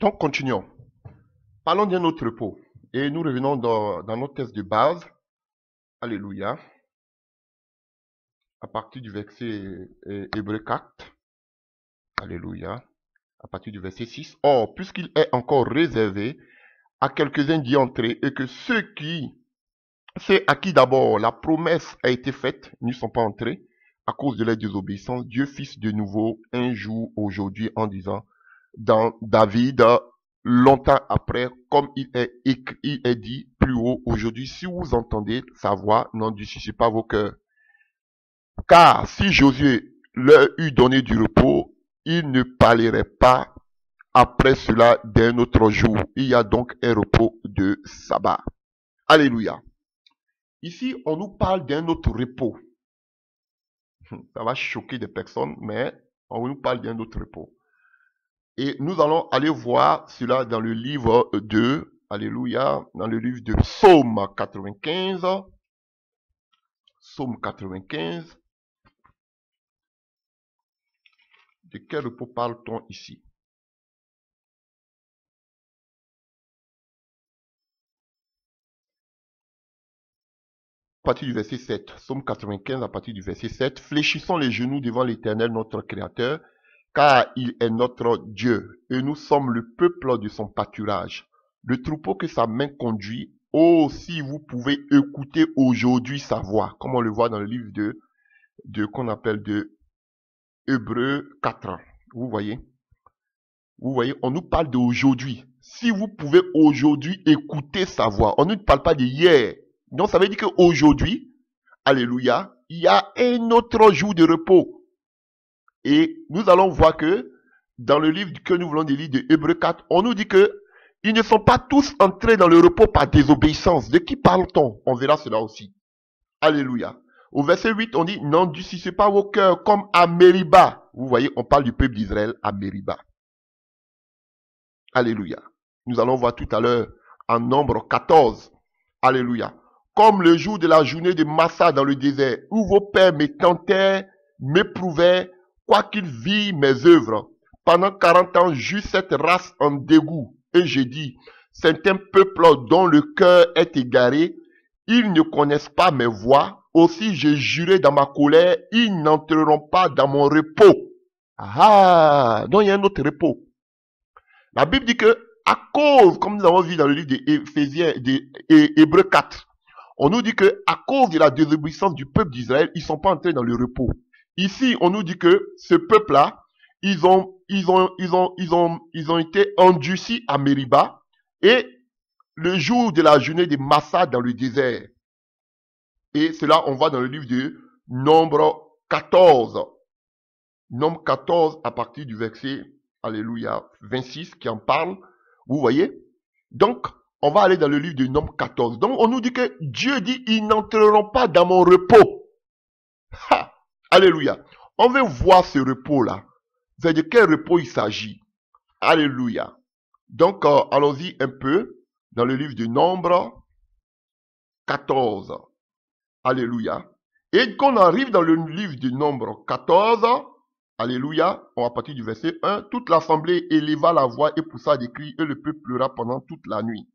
Donc, continuons. Parlons d'un autre repos. Et nous revenons dans notre texte de base. Alléluia. À partir du verset Hébreu 4. Alléluia. À partir du verset 6. Or, puisqu'il est encore réservé à quelques-uns d'y entrer, et que ceux à qui d'abord la promesse a été faite, n'y sont pas entrés, à cause de leur désobéissance, Dieu fit de nouveau un jour aujourd'hui en disant, dans David, longtemps après, comme il est dit plus haut, aujourd'hui, si vous entendez sa voix, n'endurcissez pas vos cœurs. Car si Josué leur eût donné du repos, il ne parlerait pas après cela d'un autre jour. Il y a donc un repos de sabbat. Alléluia. Ici, on nous parle d'un autre repos. Ça va choquer des personnes, mais on nous parle d'un autre repos. Et nous allons aller voir cela dans le livre de, alléluia, dans le livre de Psaume 95. Psaume 95. De quel repos parle-t-on ici? À partir du verset 7. Psaume 95 à partir du verset 7. Fléchissons les genoux devant l'Éternel, notre Créateur, car il est notre Dieu, et nous sommes le peuple de son pâturage, le troupeau que sa main conduit. Oh, si vous pouvez écouter aujourd'hui sa voix, comme on le voit dans le livre qu'on appelle de Hébreu 4. Vous voyez, on nous parle d'aujourd'hui. Si vous pouvez aujourd'hui écouter sa voix, on ne parle pas d'hier. Donc ça veut dire qu'aujourd'hui, alléluia, il y a un autre jour de repos. Et nous allons voir que dans le livre que nous voulons lire de Hébreu 4, on nous dit que ils ne sont pas tous entrés dans le repos par désobéissance. De qui parle-t-on? On verra cela aussi. Alléluia. Au verset 8, on dit, n'endurcissez pas vos cœurs comme à Mériba. Vous voyez, on parle du peuple d'Israël à Mériba. Alléluia. Nous allons voir tout à l'heure en Nombre 14. Alléluia. Comme le jour de la journée de Massa dans le désert, où vos pères me tentaient, m'éprouvaient, quoiqu'ils vissent mes œuvres. Pendant 40 ans, j'eus cette race en dégoût. Et j'ai dit, c'est un peuple dont le cœur est égaré. Ils ne connaissent pas mes voies. Aussi, j'ai juré dans ma colère, ils n'entreront pas dans mon repos. Ah, donc il y a un autre repos. La Bible dit que, à cause, comme nous avons vu dans le livre d'Éphésiens, d'Hébreux 4, on nous dit que, à cause de la désobéissance du peuple d'Israël, ils ne sont pas entrés dans le repos. Ici, on nous dit que ce peuple-là, ils ont été endurcis à Mériba et le jour de la journée de Massa dans le désert. Et cela, on va dans le livre de Nombre 14. Nombre 14 à partir du verset, alléluia, 26 qui en parle. Vous voyez? Donc, on va aller dans le livre de Nombre 14. Donc, on nous dit que Dieu dit, ils n'entreront pas dans mon repos. Ha! Alléluia. On veut voir ce repos-là. C'est de quel repos il s'agit? Alléluia. Donc, allons-y un peu dans le livre de Nombre 14. Alléluia. Et quand on arrive dans le livre de Nombre 14, alléluia, on va partir du verset 1, toute l'assemblée éleva la voix et poussa des cris et le peuple pleura pendant toute la nuit.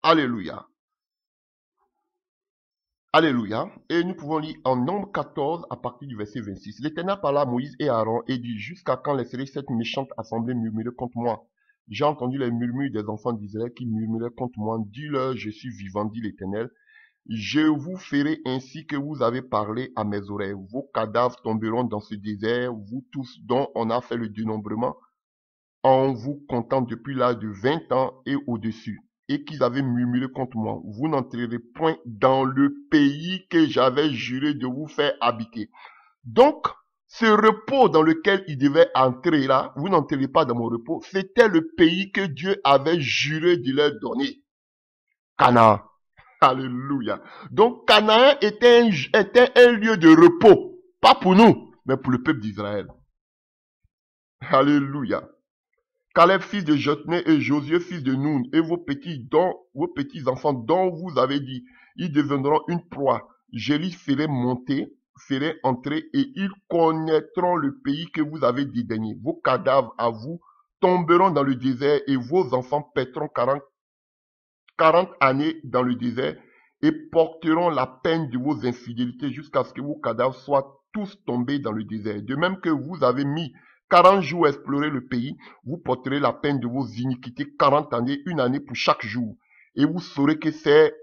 Alléluia. Alléluia. Et nous pouvons lire en Nombre 14 à partir du verset 26. L'Éternel parla à Moïse et à Aaron et dit, jusqu'à quand laisserai cette méchante assemblée murmurer contre moi? J'ai entendu les murmures des enfants d'Israël qui murmuraient contre moi. Dis-leur, je suis vivant, dit l'Éternel. Je vous ferai ainsi que vous avez parlé à mes oreilles. Vos cadavres tomberont dans ce désert, vous tous dont on a fait le dénombrement, en vous comptant depuis l'âge de 20 ans et au-dessus, et qu'ils avaient murmuré contre moi. Vous n'entrerez point dans le pays que j'avais juré de vous faire habiter. Donc, ce repos dans lequel ils devaient entrer là, vous n'entrez pas dans mon repos, c'était le pays que Dieu avait juré de leur donner. Canaan. Alléluia. Donc, Canaan était un lieu de repos. Pas pour nous, mais pour le peuple d'Israël. Alléluia. Caleb, fils de Jotné, et Josué, fils de Nun, et vos petits enfants dont vous avez dit, ils deviendront une proie. Je les ferai monter, ferai entrer, et ils connaîtront le pays que vous avez dédaigné. Vos cadavres à vous tomberont dans le désert et vos enfants paîtront 40 années dans le désert et porteront la peine de vos infidélités jusqu'à ce que vos cadavres soient tous tombés dans le désert. De même que vous avez mis 40 jours à explorer le pays, vous porterez la peine de vos iniquités 40 années, une année pour chaque jour. Et vous saurez que c'est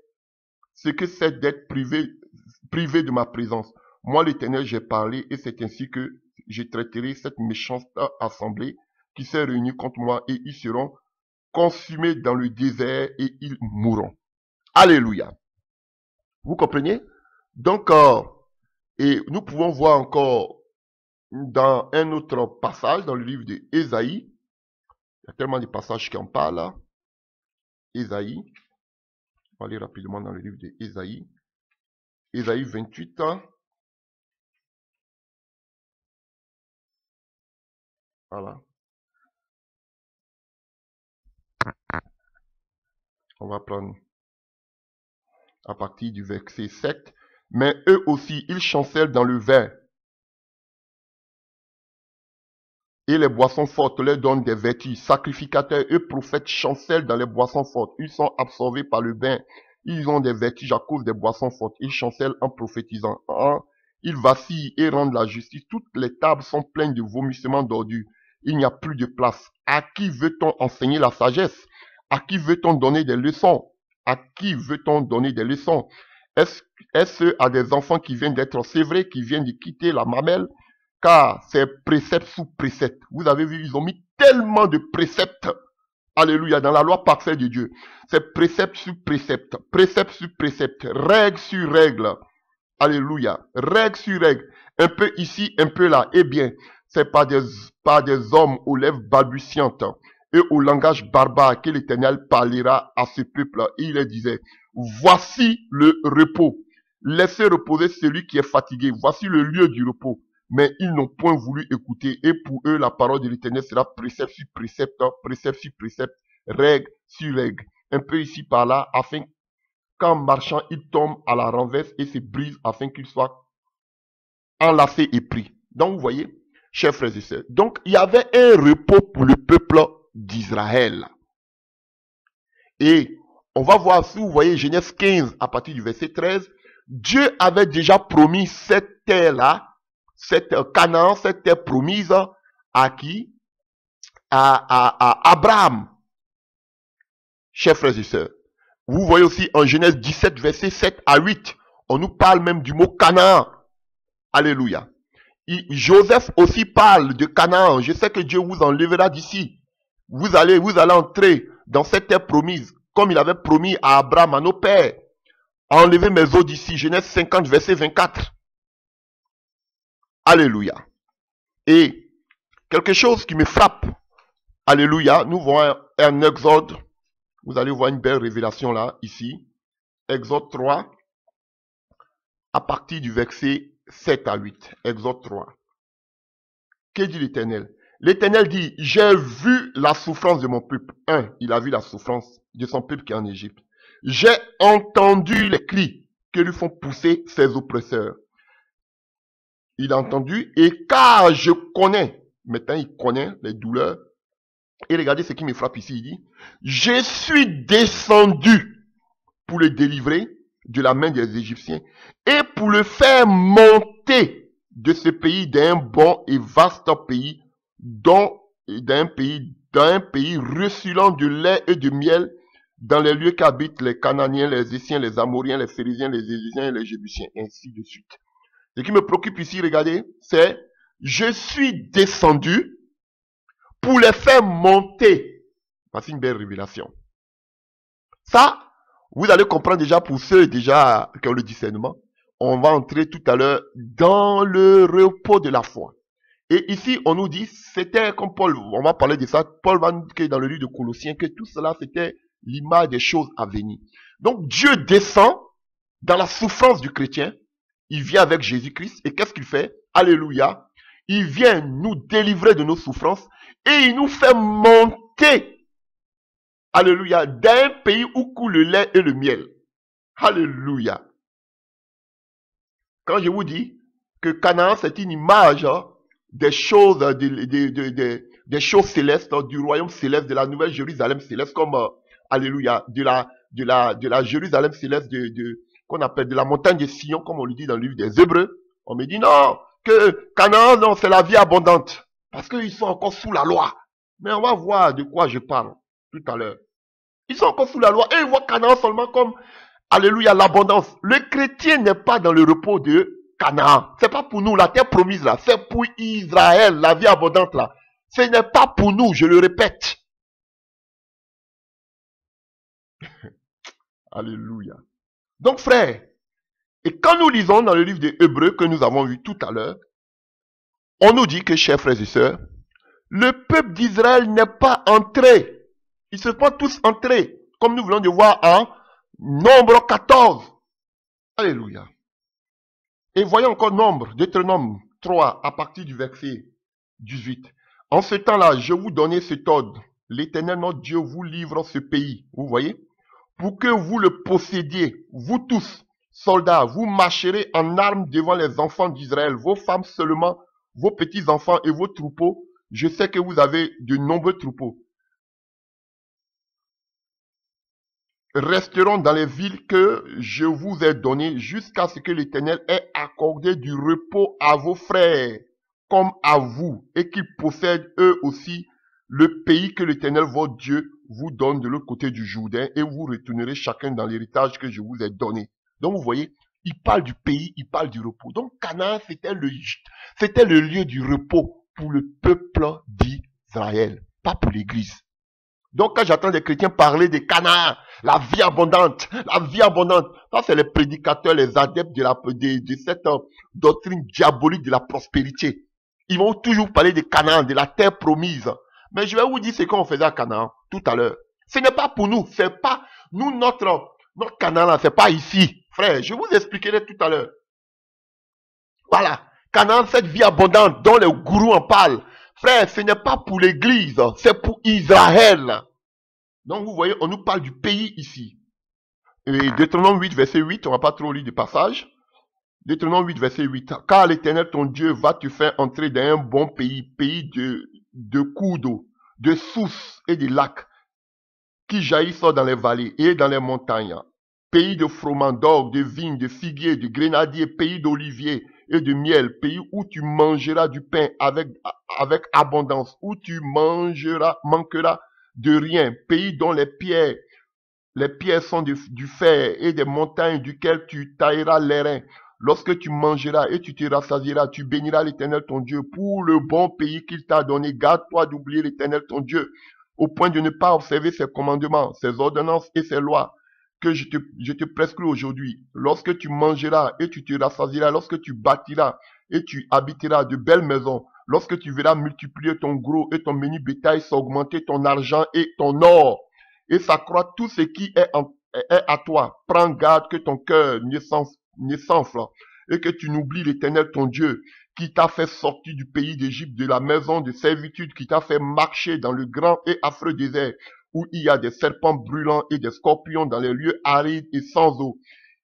ce que c'est d'être privé de ma présence. Moi, l'Éternel, j'ai parlé et c'est ainsi que je traiterai cette méchante assemblée qui s'est réunie contre moi et ils seront consumés dans le désert et ils mourront. Alléluia. Vous comprenez? Donc, et nous pouvons voir encore dans un autre passage, dans le livre d'Ésaïe. Il y a tellement de passages qui en parlent là. Ésaïe. On va aller rapidement dans le livre d'Ésaïe. Ésaïe 28. Voilà. On va prendre à partir du verset 7. Mais eux aussi, ils chancellent dans le vin. Et les boissons fortes leur donnent des vertus. Sacrificateurs et prophètes chancellent dans les boissons fortes. Ils sont absorbés par le bain. Ils ont des vertiges à cause des boissons fortes. Ils chancellent en prophétisant. Ils vacillent et rendent la justice. Toutes les tables sont pleines de vomissements d'ordures. Il n'y a plus de place. À qui veut-on enseigner la sagesse? À qui veut-on donner des leçons? À qui veut-on donner des leçons? Est-ce à des enfants qui viennent d'être sévrés, qui viennent de quitter la mamelle? Car c'est précepte sous précepte. Vous avez vu, ils ont mis tellement de préceptes. Alléluia, dans la loi parfaite de Dieu. C'est précepte sur précepte, précepte sur précepte, règle sur règle. Alléluia, règle sur règle. Un peu ici, un peu là. Eh bien, c'est par des hommes aux lèvres balbutiantes et au langage barbare que l'Éternel parlera à ce peuple. Et il leur disait, voici le repos. Laissez reposer celui qui est fatigué. Voici le lieu du repos. Mais ils n'ont point voulu écouter. Et pour eux, la parole de l'Éternel sera précepte sur précepte, précepte sur précepte, règle sur règle. Un peu ici par là, afin qu'en marchant, ils tombent à la renverse et se brisent afin qu'ils soient enlacés et pris. Donc, vous voyez, chers frères et sœurs. Donc, il y avait un repos pour le peuple d'Israël. Et on va voir, si vous voyez Genèse 15 à partir du verset 13, Dieu avait déjà promis cette terre-là, cette Canaan, cette terre promise à qui? À Abraham. Chers frères et sœurs, vous voyez aussi en Genèse 17, verset 7 à 8, on nous parle même du mot Canaan. Alléluia. Joseph aussi parle de Canaan. Je sais que Dieu vous enlèvera d'ici. Vous allez entrer dans cette terre promise, comme il avait promis à Abraham, à nos pères. Enlevez mes eaux d'ici. Genèse 50, verset 24. Alléluia. Et quelque chose qui me frappe. Alléluia. Nous voyons un Exode. Vous allez voir une belle révélation là, ici. Exode 3. À partir du verset 7 à 8. Exode 3. Que dit l'Éternel? L'Éternel dit, j'ai vu la souffrance de mon peuple. Il a vu la souffrance de son peuple qui est en Égypte. J'ai entendu les cris que lui font pousser ses oppresseurs. Il a entendu, et car je connais, maintenant il connaît les douleurs, et regardez ce qui me frappe ici, il dit, je suis descendu pour le délivrer de la main des Égyptiens, et pour le faire monter de ce pays, d'un bon et vaste pays, d'un pays ruisselant de lait et de miel, dans les lieux qu'habitent les Cananéens, les Hessiens, les Amoriens, les Phérésiens, les Égyptiens et les Jébusiens, ainsi de suite. Ce qui me préoccupe ici, regardez, c'est je suis descendu pour les faire monter. Voici une belle révélation. Ça, vous allez comprendre déjà pour ceux déjà qui ont le discernement. On va entrer tout à l'heure dans le repos de la foi. Et ici, on nous dit, c'était comme Paul, on va parler de ça, Paul va nous dire dans le livre de Colossiens que tout cela, c'était l'image des choses à venir. Donc, Dieu descend dans la souffrance du chrétien. Il vient avec Jésus-Christ. Et qu'est-ce qu'il fait? Alléluia. Il vient nous délivrer de nos souffrances. Et il nous fait monter. Alléluia. D'un pays où coule le lait et le miel. Alléluia. Quand je vous dis que Canaan, c'est une image des choses, des choses célestes, du royaume céleste, de la nouvelle Jérusalem céleste, comme, alléluia, de la Jérusalem céleste, qu'on appelle de la montagne de Sion, comme on le dit dans le livre des Hébreux. On me dit non, que Canaan, non, c'est la vie abondante. Parce qu'ils sont encore sous la loi. Mais on va voir de quoi je parle tout à l'heure. Ils sont encore sous la loi et ils voient Canaan seulement comme, alléluia, l'abondance. Le chrétien n'est pas dans le repos de Canaan. C'est pas pour nous, la terre promise là. C'est pour Israël, la vie abondante là. Ce n'est pas pour nous, je le répète. Alléluia. Donc frère, et quand nous lisons dans le livre des Hébreux que nous avons vu tout à l'heure, on nous dit que, chers frères et sœurs, le peuple d'Israël n'est pas entré. Ils ne sont pas tous entrés, comme nous venons de voir en Nombre 14. Alléluia. Et voyons encore Nombre, Deutéronome 3, à partir du verset 18. En ce temps-là, je vous donnais cet ordre. L'Éternel notre Dieu vous livre ce pays. Vous voyez? Pour que vous le possédiez, vous tous, soldats, vous marcherez en armes devant les enfants d'Israël, vos femmes seulement, vos petits-enfants et vos troupeaux. Je sais que vous avez de nombreux troupeaux. Resteront dans les villes que je vous ai données jusqu'à ce que l'Éternel ait accordé du repos à vos frères, comme à vous, et qu'ils possèdent eux aussi le pays que l'Éternel votre Dieu vous donne de l'autre côté du Jourdain, et vous retournerez chacun dans l'héritage que je vous ai donné. Donc vous voyez, il parle du pays, il parle du repos. Donc Canaan, c'était le lieu du repos pour le peuple d'Israël, pas pour l'Église. Donc quand j'entends des chrétiens parler de Canaan, la vie abondante, ça c'est les prédicateurs, les adeptes de cette doctrine diabolique de la prospérité. Ils vont toujours parler de Canaan, de la terre promise. Mais je vais vous dire ce qu'on faisait à Canaan tout à l'heure. Ce n'est pas pour nous, c'est pas nous, notre Canaan, c'est pas ici. Frère, je vous expliquerai tout à l'heure. Voilà, Canaan, cette vie abondante dont les gourous en parlent. Frère, ce n'est pas pour l'église, c'est pour Israël. Donc vous voyez, on nous parle du pays ici. Et Deutéronome 8, verset 8, on va pas trop lire de passage. Deutéronome 8, verset 8. Car l'Éternel ton Dieu va te faire entrer dans un bon pays, pays de cours d'eau, de sources et de lacs qui jaillissent dans les vallées et dans les montagnes. Pays de froment, d'orge, de vignes, de figuiers, de grenadiers, pays d'oliviers et de miel, pays où tu mangeras du pain avec abondance, où tu manqueras de rien, pays dont les pierres sont du fer et des montagnes duquel tu tailleras les reins. Lorsque tu mangeras et tu te rassasieras, tu béniras l'Éternel ton Dieu pour le bon pays qu'il t'a donné. Garde-toi d'oublier l'Éternel ton Dieu, au point de ne pas observer ses commandements, ses ordonnances et ses lois que je te prescris aujourd'hui. Lorsque tu mangeras et tu te rassasieras, lorsque tu bâtiras et tu habiteras de belles maisons, lorsque tu verras multiplier ton gros et ton menu bétail, s'augmenter ton argent et ton or, et s'accroître tout ce qui est à toi. Prends garde que ton cœur ne s'enfle et que tu n'oublies l'Éternel ton Dieu, qui t'a fait sortir du pays d'Égypte, de la maison de servitude, qui t'a fait marcher dans le grand et affreux désert, où il y a des serpents brûlants et des scorpions dans les lieux arides et sans eau,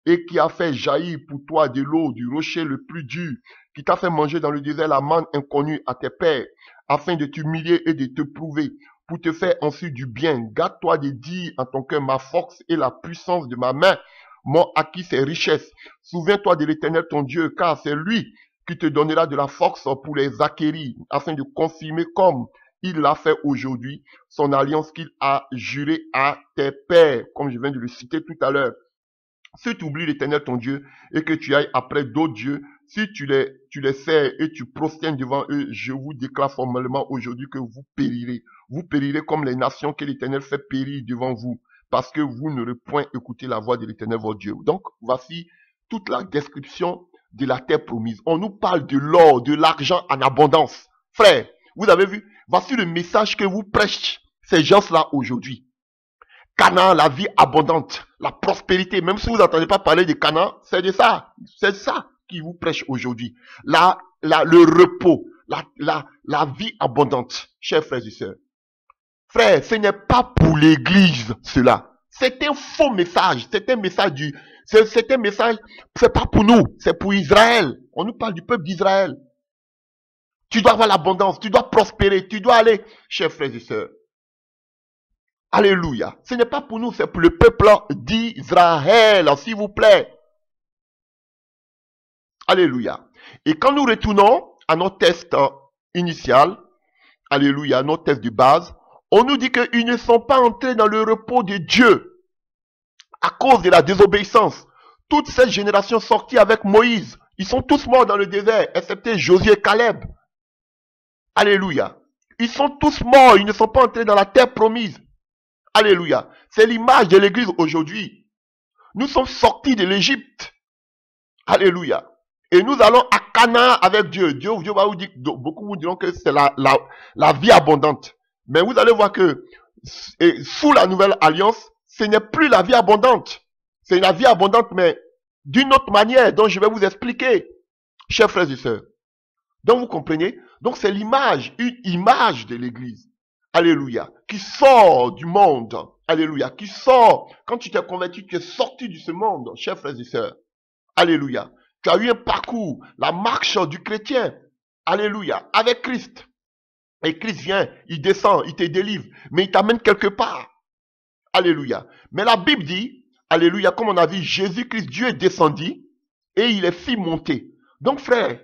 et qui a fait jaillir pour toi de l'eau du rocher le plus dur, qui t'a fait manger dans le désert la manne inconnue à tes pères, afin de t'humilier et de te prouver, pour te faire ensuite du bien. Garde-toi de dire en ton cœur, ma force et la puissance de ma main m'ont acquis ces richesses. Souviens-toi de l'Éternel ton Dieu, car c'est lui qui te donnera de la force pour les acquérir, afin de confirmer comme il l'a fait aujourd'hui, son alliance qu'il a jurée à tes pères, comme je viens de le citer tout à l'heure. Si tu oublies l'Éternel ton Dieu et que tu ailles après d'autres dieux, si tu les sers et tu prosternes devant eux, je vous déclare formellement aujourd'hui que vous périrez. Vous périrez comme les nations que l'Éternel fait périr devant vous, parce que vous n'aurez point écouté la voix de l'Éternel votre Dieu. Donc, voici toute la description de la terre promise. On nous parle de l'or, de l'argent en abondance. Frère, vous avez vu? Voici le message que vous prêchez ces gens-là aujourd'hui. Canaan, la vie abondante, la prospérité. Même si vous n'entendez pas parler de Canaan, c'est de ça. C'est ça qui vous prêche aujourd'hui. Le repos, la vie abondante, chers frères et sœurs. Frère, ce n'est pas pour l'église, cela. C'est un faux message. C'est un message c'est pas pour nous. C'est pour Israël. On nous parle du peuple d'Israël. Tu dois avoir l'abondance, tu dois prospérer, tu dois aller, chers frères et sœurs. Alléluia. Ce n'est pas pour nous, c'est pour le peuple d'Israël, s'il vous plaît. Alléluia. Et quand nous retournons à notre test initial, alléluia, notre test de base, on nous dit qu'ils ne sont pas entrés dans le repos de Dieu à cause de la désobéissance. Toute cette génération sortie avec Moïse, ils sont tous morts dans le désert, excepté Josué et Caleb. Alléluia. Ils sont tous morts, ils ne sont pas entrés dans la terre promise. Alléluia. C'est l'image de l'église aujourd'hui. Nous sommes sortis de l'Égypte. Alléluia. Et nous allons à Canaan avec Dieu. Dieu va vous dire, beaucoup vous diront que c'est la vie abondante. Mais vous allez voir que sous la nouvelle alliance, ce n'est plus la vie abondante. C'est la vie abondante, mais d'une autre manière, dont je vais vous expliquer, chers frères et sœurs. Donc vous comprenez? Donc c'est l'image, une image de l'église. Alléluia. Qui sort du monde. Alléluia. Qui sort. Quand tu t'es converti, tu es sorti de ce monde, chers frères et sœurs. Alléluia. Tu as eu un parcours, la marche du chrétien. Alléluia. Avec Christ. Et Christ vient, il descend, il te délivre. Mais il t'amène quelque part. Alléluia. Mais la Bible dit, alléluia, comme on a vu, Jésus-Christ, Dieu est descendu et il est fit monter. Donc frère,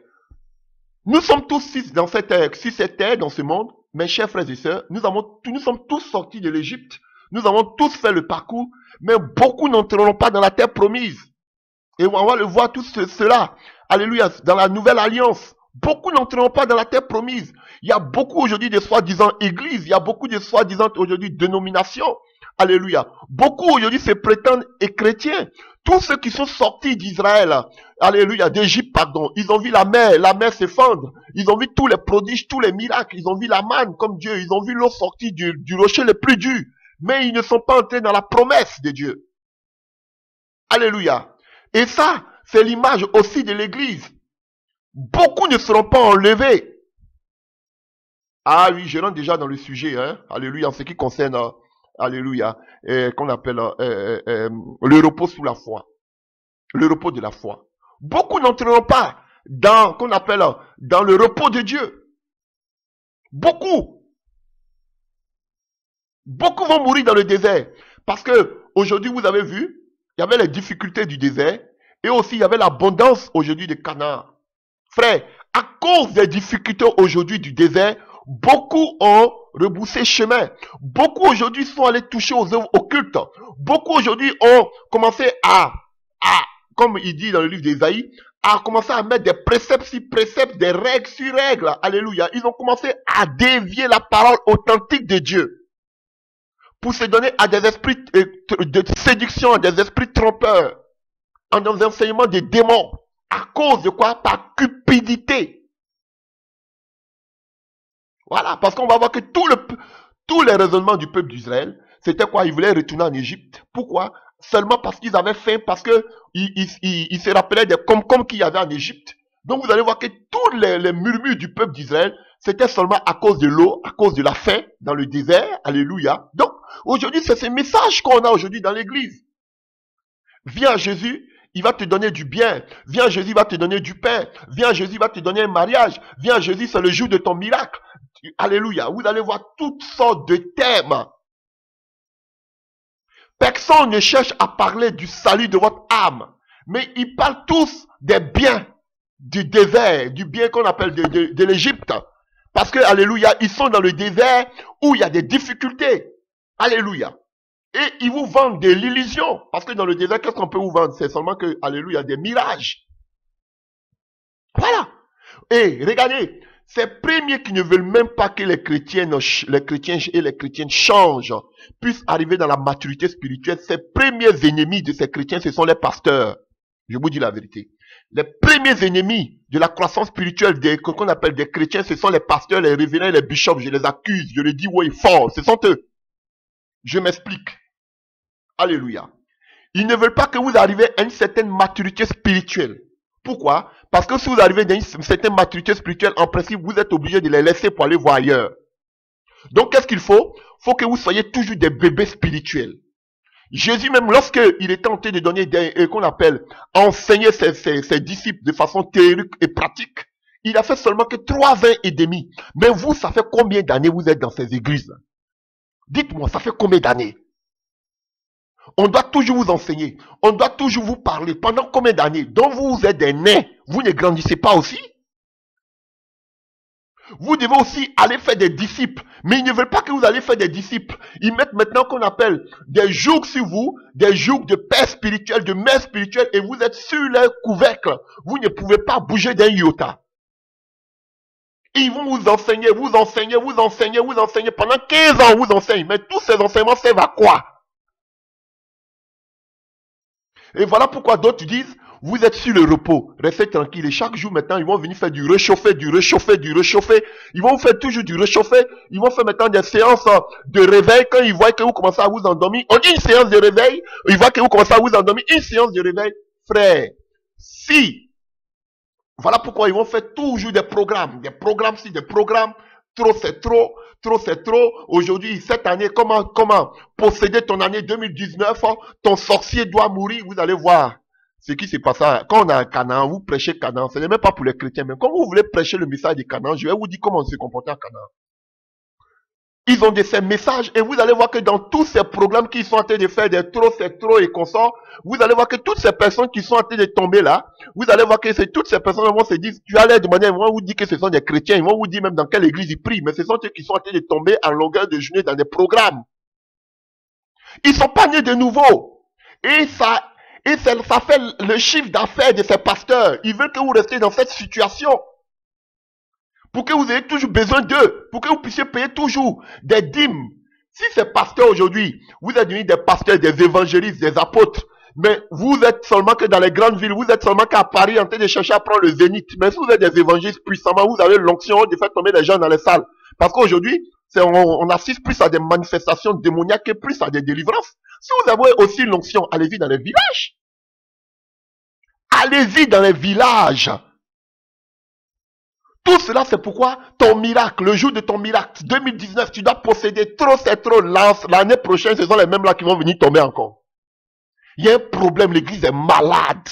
nous sommes tous sur cette terre, dans ce monde. Mes chers frères et sœurs, nous sommes tous sortis de l'Égypte. Nous avons tous fait le parcours, mais beaucoup n'entreront pas dans la terre promise. Et on va le voir tout cela. Alléluia, dans la nouvelle alliance. Beaucoup n'entreront pas dans la terre promise. Il y a beaucoup aujourd'hui de soi-disant églises. Il y a beaucoup de soi-disant aujourd'hui dénominations. Alléluia. Beaucoup aujourd'hui se prétendent et chrétiens. Tous ceux qui sont sortis d'Israël, alléluia, d'Égypte, pardon, ils ont vu la mer s'effondre. Ils ont vu tous les prodiges, tous les miracles. Ils ont vu la manne comme Dieu. Ils ont vu l'eau sortir du rocher le plus dur. Mais ils ne sont pas entrés dans la promesse de Dieu. Alléluia. Et ça, c'est l'image aussi de l'église. Beaucoup ne seront pas enlevés. Ah oui, je rentre déjà dans le sujet, hein. Alléluia, en ce qui concerne, alléluia, qu'on appelle le repos sous la foi. Le repos de la foi. Beaucoup n'entreront pas dans, qu'on appelle, dans le repos de Dieu. Beaucoup. Beaucoup vont mourir dans le désert. Parce que, aujourd'hui, vous avez vu, il y avait les difficultés du désert. Et aussi, il y avait l'abondance aujourd'hui de Canaan. Frère, à cause des difficultés aujourd'hui du désert, beaucoup ont rebroussé chemin. Beaucoup aujourd'hui sont allés toucher aux œuvres occultes. Beaucoup aujourd'hui ont commencé à, comme il dit dans le livre d'Ésaïe, à commencer à mettre des préceptes sur préceptes, des règles sur règles. Alléluia. Ils ont commencé à dévier la parole authentique de Dieu. Pour se donner à des esprits de séduction, à des esprits trompeurs, en des enseignements des démons. À cause de quoi? Par cupidité. Voilà, parce qu'on va voir que tous les raisonnements du peuple d'Israël, c'était quoi? Ils voulaient retourner en Égypte. Pourquoi? Seulement parce qu'ils avaient faim, parce que ils se rappelaient des comme qu'il y avait en Égypte. Donc vous allez voir que tous les murmures du peuple d'Israël, c'était seulement à cause de l'eau, à cause de la faim dans le désert. Alléluia. Donc aujourd'hui, c'est ce message qu'on a aujourd'hui dans l'église. Viens à Jésus, il va te donner du bien. Viens à Jésus, il va te donner du pain. Viens à Jésus, il va te donner un mariage. Viens à Jésus, c'est le jour de ton miracle. Alléluia. Vous allez voir toutes sortes de thèmes. Personne ne cherche à parler du salut de votre âme. Mais ils parlent tous des biens du désert, du bien qu'on appelle de l'Égypte. Parce que, alléluia, ils sont dans le désert où il y a des difficultés. Alléluia. Et ils vous vendent de l'illusion. Parce que dans le désert, qu'est-ce qu'on peut vous vendre? C'est seulement que, alléluia, des mirages. Voilà. Et regardez, ces premiers qui ne veulent même pas que les chrétiens et les chrétiennes changent, puissent arriver dans la maturité spirituelle, ces premiers ennemis de ces chrétiens, ce sont les pasteurs. Je vous dis la vérité. Les premiers ennemis de la croissance spirituelle qu'on appelle des chrétiens, ce sont les pasteurs, les révérends, les bishops. Je les accuse, je les dis oui fort, ce sont eux. Je m'explique. Alléluia. Ils ne veulent pas que vous arriviez à une certaine maturité spirituelle. Pourquoi? Parce que si vous arrivez à une certaine maturité spirituelle, en principe, vous êtes obligé de les laisser pour aller voir ailleurs. Donc, qu'est-ce qu'il faut? Il faut que vous soyez toujours des bébés spirituels. Jésus même, lorsqu'il était tenté de donner qu'on appelle, enseigner ses disciples de façon théorique et pratique, Il a fait seulement que 3 ans et demi. Mais vous, ça fait combien d'années vous êtes dans ces églises? Dites-moi, ça fait combien d'années? On doit toujours vous enseigner. On doit toujours vous parler. Pendant combien d'années? Donc vous êtes des nains. Vous ne grandissez pas aussi? Vous devez aussi aller faire des disciples. Mais ils ne veulent pas que vous allez faire des disciples. Ils mettent maintenant qu'on appelle des jougs sur vous, des jougs de père spirituel, de mère spirituelle, et vous êtes sur leur couvercle. Vous ne pouvez pas bouger d'un iota. Ils vont vous enseigner, vous enseigner, vous enseigner, vous enseigner. Pendant 15 ans, vous enseignent. Mais tous ces enseignements servent à quoi? Et voilà pourquoi d'autres disent, vous êtes sur le repos, restez tranquille. Et chaque jour maintenant, ils vont venir faire du réchauffé, du réchauffé, du réchauffé. Ils vont faire toujours du réchauffé. Ils vont faire maintenant des séances de réveil. Quand ils voient que vous commencez à vous endormir, on dit une séance de réveil. Ils voient que vous commencez à vous endormir, une séance de réveil. Frère, si, voilà pourquoi ils vont faire toujours des programmes si des programmes. Trop c'est trop, trop c'est trop. Aujourd'hui, cette année, comment posséder ton année 2019, ton sorcier doit mourir, vous allez voir ce qui se passe. Quand on a un Canaan, vous prêchez Canaan, ce n'est même pas pour les chrétiens, mais quand vous voulez prêcher le message de Canaan, je vais vous dire comment on se comporte en Canaan. Ils ont ces messages et vous allez voir que dans tous ces programmes qu'ils sont en train de faire des trop, c'est trop et consorts, vous allez voir que toutes ces personnes qui sont en train de tomber là, vous allez voir que c'est toutes ces personnes qui vont se dire, tu as l'air de manière, ils vont vous dire que ce sont des chrétiens, ils vont vous dire même dans quelle église ils prient, mais ce sont ceux qui sont en train de tomber en longueur de journée dans des programmes. Ils sont pas nés de nouveau. Et ça fait le chiffre d'affaires de ces pasteurs. Ils veulent que vous restiez dans cette situation. Pour que vous ayez toujours besoin d'eux. Pour que vous puissiez payer toujours des dîmes. Si ces pasteurs aujourd'hui, vous êtes devenus des pasteurs, des évangélistes, des apôtres, mais vous êtes seulement que dans les grandes villes, vous êtes seulement qu'à Paris en train de chercher à prendre le zénith. Mais si vous êtes des évangélistes puissamment, vous avez l'onction de faire tomber les gens dans les salles. Parce qu'aujourd'hui, on assiste plus à des manifestations démoniaques que plus à des délivrances. Si vous avez aussi l'onction, allez-y dans les villages. Allez-y dans les villages. Tout cela, c'est pourquoi ton miracle, le jour de ton miracle, 2019, tu dois posséder trop, c'est trop. L'année prochaine, ce sont les mêmes là qui vont venir tomber encore. Il y a un problème, l'église est malade.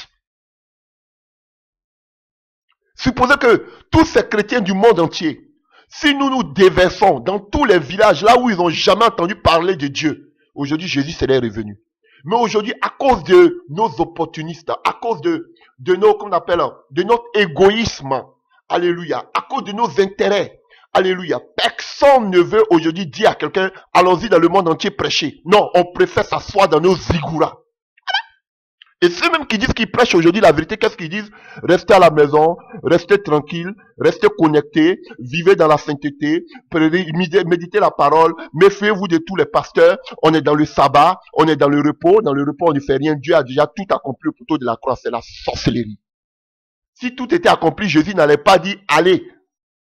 Supposez que tous ces chrétiens du monde entier, si nous nous déversons dans tous les villages, là où ils n'ont jamais entendu parler de Dieu, aujourd'hui, Jésus serait revenu. Mais aujourd'hui, à cause de nos opportunistes, à cause de nos, qu'on appelle, de notre égoïsme, alléluia, à cause de nos intérêts, alléluia, personne ne veut aujourd'hui dire à quelqu'un, allons-y dans le monde entier prêcher. Non, on préfère s'asseoir dans nos zigouras. Et ceux même qui disent qu'ils prêchent aujourd'hui la vérité, qu'est-ce qu'ils disent? Restez à la maison, restez tranquille, restez connectés, vivez dans la sainteté, méditez la parole, méfiez-vous de tous les pasteurs, on est dans le sabbat, on est dans le repos on ne fait rien, Dieu a déjà tout accompli au poteau de la croix, c'est la sorcellerie. Si tout était accompli, Jésus n'allait pas dire allez.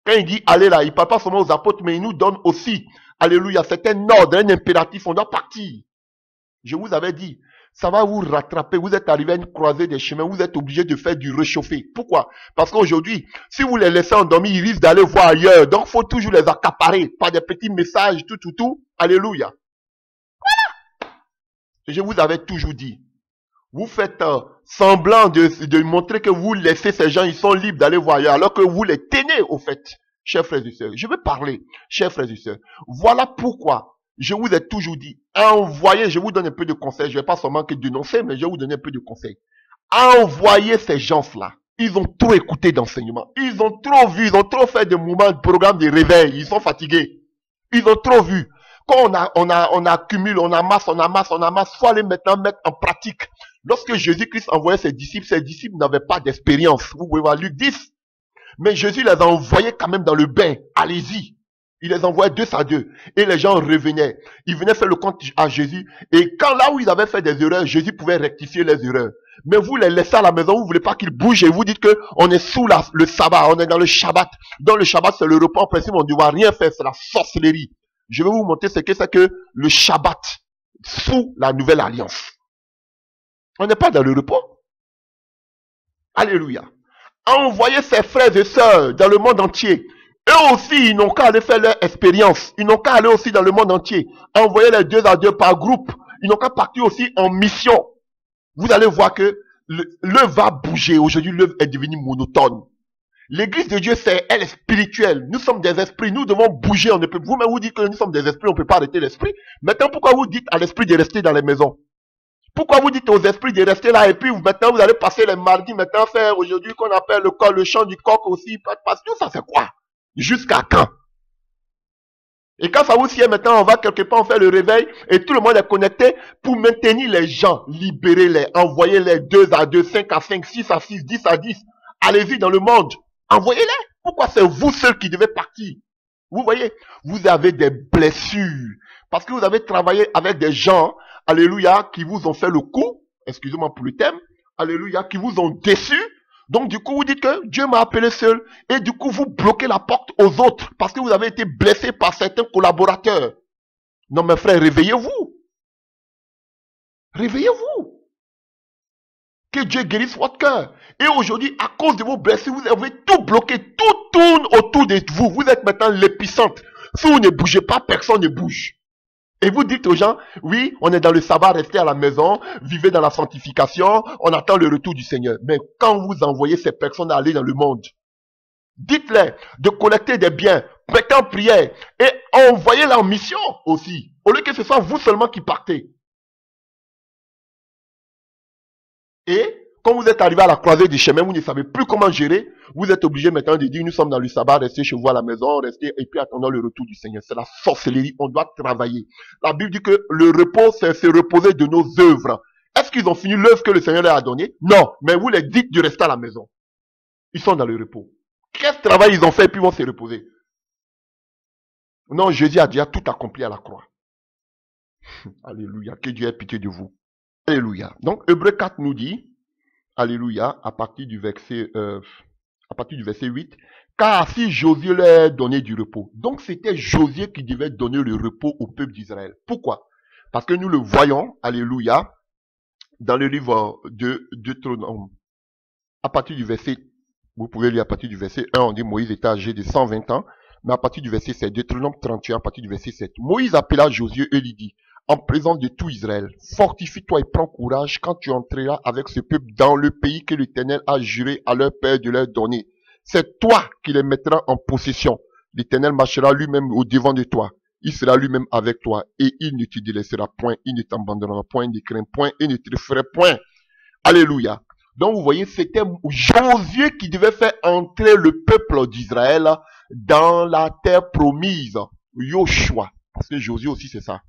Quand il dit allez là, il ne parle pas seulement aux apôtres, mais il nous donne aussi, alléluia, c'est un ordre, un impératif, on doit partir. Je vous avais dit, ça va vous rattraper. Vous êtes arrivé à une croisée des chemins. Vous êtes obligé de faire du réchauffé. Pourquoi? Parce qu'aujourd'hui, si vous les laissez endormir, ils risquent d'aller voir ailleurs. Donc, il faut toujours les accaparer par des petits messages, tout. Alléluia. Voilà. Je vous avais toujours dit. Vous faites semblant de montrer que vous laissez ces gens, ils sont libres d'aller voir ailleurs, alors que vous les tenez au fait. Chers frères et sœurs, je vais parler. Chers frères et sœurs, voilà pourquoi je vous ai toujours dit, envoyez, je vous donne un peu de conseils, je ne vais pas seulement que dénoncer, mais je vais vous donner un peu de conseils. Envoyez ces gens-là. Ils ont trop écouté d'enseignements. Ils ont trop vu, ils ont trop fait de moments, de programmes de réveil. Ils sont fatigués. Ils ont trop vu. Quand on accumule, on amasse, faut aller maintenant mettre en pratique. Lorsque Jésus-Christ envoyait ses disciples n'avaient pas d'expérience. Vous pouvez voir Luc 10. Mais Jésus les a envoyés quand même dans le bain. Allez-y. Il les envoyait 2 à 2. Et les gens revenaient. Ils venaient faire le compte à Jésus. Et quand là où ils avaient fait des erreurs, Jésus pouvait rectifier les erreurs. Mais vous les laissez à la maison, vous ne voulez pas qu'ils bougent et vous dites que on est sous le sabbat, on est dans le Shabbat. Dans le Shabbat, c'est le repas. En principe, on ne doit rien faire, c'est la sorcellerie. Je vais vous montrer ce que c'est que le Shabbat sous la nouvelle alliance. On n'est pas dans le repos. Alléluia. Envoyez ses frères et sœurs dans le monde entier. Eux aussi, ils n'ont qu'à aller faire leur expérience. Ils n'ont qu'à aller aussi dans le monde entier. Envoyez les 2 à 2 par groupe. Ils n'ont qu'à partir aussi en mission. Vous allez voir que l'œuvre va bouger. Aujourd'hui, l'œuvre est devenue monotone. L'église de Dieu, elle est spirituelle. Nous sommes des esprits, nous devons bouger. On ne peut, vous-même vous dites que nous sommes des esprits, on ne peut pas arrêter l'esprit. Maintenant, pourquoi vous dites à l'esprit de rester dans les maisons? Pourquoi vous dites aux esprits de rester là et puis maintenant vous allez passer les mardis, maintenant faire aujourd'hui qu'on appelle le chant du coq aussi. Parce que ça c'est quoi? Jusqu'à quand? Et quand ça vous sied maintenant, on va quelque part, on fait le réveil et tout le monde est connecté pour maintenir les gens, libérer-les, envoyez-les 2 à 2, 5 à 5, 6 à 6, 10 à 10. Allez-y dans le monde, envoyez-les. Pourquoi c'est vous seuls qui devez partir? Vous voyez, vous avez des blessures parce que vous avez travaillé avec des gens, alléluia, qui vous ont fait le coup, excusez-moi pour le thème, alléluia, qui vous ont déçu. Donc du coup, vous dites que Dieu m'a appelé seul et du coup, vous bloquez la porte aux autres parce que vous avez été blessé par certains collaborateurs. Non, mes frères, réveillez-vous. Réveillez-vous. Que Dieu guérisse votre cœur. Et aujourd'hui, à cause de vos blessures, vous avez tout bloqué. Tout tourne autour de vous. Vous êtes maintenant l'épicentre. Si vous ne bougez pas, personne ne bouge. Et vous dites aux gens, oui, on est dans le sabbat, restez à la maison, vivez dans la sanctification, on attend le retour du Seigneur. Mais quand vous envoyez ces personnes aller dans le monde, dites-les de collecter des biens, mettez en prière et envoyez-les en mission aussi. Au lieu que ce soit vous seulement qui partez. Et quand vous êtes arrivé à la croisée du chemin, vous ne savez plus comment gérer, vous êtes obligé maintenant de dire, nous sommes dans le sabbat, restez chez vous à la maison, restez, et puis attendons le retour du Seigneur. C'est la sorcellerie, on doit travailler. La Bible dit que le repos, c'est se reposer de nos œuvres. Est-ce qu'ils ont fini l'œuvre que le Seigneur leur a donnée? Non, mais vous les dites de rester à la maison. Ils sont dans le repos. Quel travail ils ont fait, et puis ils vont se reposer? Non, Jésus a déjà tout accompli à la croix. Alléluia, que Dieu ait pitié de vous. Alléluia. Donc, Hébreux 4 nous dit, alléluia, à partir du verset 8, car si Josué leur a donné du repos. Donc c'était Josué qui devait donner le repos au peuple d'Israël. Pourquoi? Parce que nous le voyons, alléluia, dans le livre de Deutéronome. À partir du verset, vous pouvez lire à partir du verset 1, on dit Moïse était âgé de 120 ans, mais à partir du verset 7, Deutéronome 31, à partir du verset 7, Moïse appela Josué et lui dit, en présence de tout Israël, fortifie-toi et prends courage quand tu entreras avec ce peuple dans le pays que l'Éternel a juré à leur père de leur donner. C'est toi qui les mettras en possession. L'Éternel marchera lui-même au devant de toi. Il sera lui-même avec toi et il ne te délaissera point, il ne t'abandonnera point, il ne craint point et ne te ferait point. Alléluia. Donc vous voyez, c'était Josué qui devait faire entrer le peuple d'Israël dans la terre promise. Yoshua. Parce que Josué aussi c'est ça.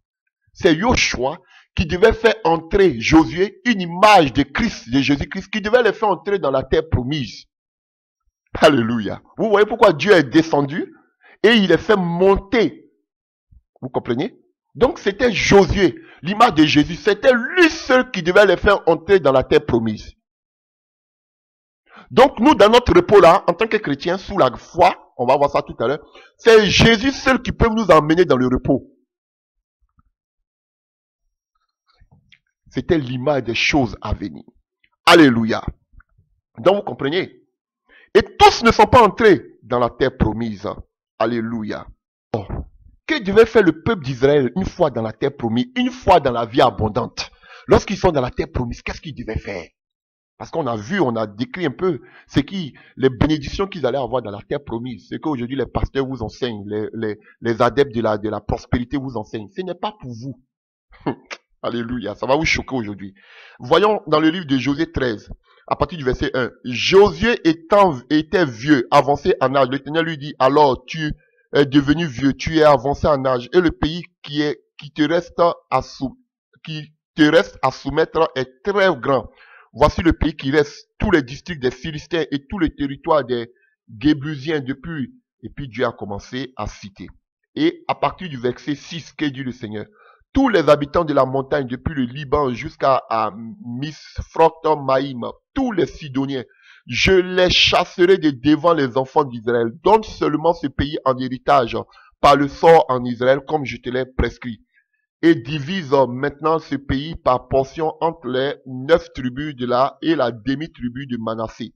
C'est Yoshua qui devait faire entrer Josué, une image de Christ, de Jésus-Christ, qui devait les faire entrer dans la terre promise. Alléluia. Vous voyez pourquoi Dieu est descendu et il les fait monter. Vous comprenez? Donc c'était Josué, l'image de Jésus. C'était lui seul qui devait les faire entrer dans la terre promise. Donc nous, dans notre repos là, en tant que chrétiens, sous la foi, on va voir ça tout à l'heure, c'est Jésus seul qui peut nous emmener dans le repos. C'était l'image des choses à venir. Alléluia. Donc vous comprenez? Et tous ne sont pas entrés dans la terre promise. Alléluia. Oh. Que devait faire le peuple d'Israël une fois dans la terre promise, une fois dans la vie abondante? Lorsqu'ils sont dans la terre promise, qu'est-ce qu'ils devaient faire? Parce qu'on a vu, on a décrit un peu les bénédictions qu'ils allaient avoir dans la terre promise. Ce qu'aujourd'hui les pasteurs vous enseignent, les adeptes de la prospérité vous enseignent. Ce n'est pas pour vous. Alléluia, ça va vous choquer aujourd'hui. Voyons dans le livre de Josué 13, à partir du verset 1. Josué était vieux, avancé en âge. L'Éternel lui dit, alors tu es devenu vieux, tu es avancé en âge, et le pays qui te reste à soumettre est très grand. Voici le pays qui reste, tous les districts des Philistins et tous les territoires des Gébusiens depuis. Et puis Dieu a commencé à citer. Et à partir du verset 6, que dit le Seigneur? Tous les habitants de la montagne, depuis le Liban jusqu'à Misfrot-Maïm, tous les Sidoniens, je les chasserai de devant les enfants d'Israël. Donne seulement ce pays en héritage par le sort en Israël, comme je te l'ai prescrit. Et divise maintenant ce pays par portion entre les 9 tribus de et la demi-tribu de Manassé.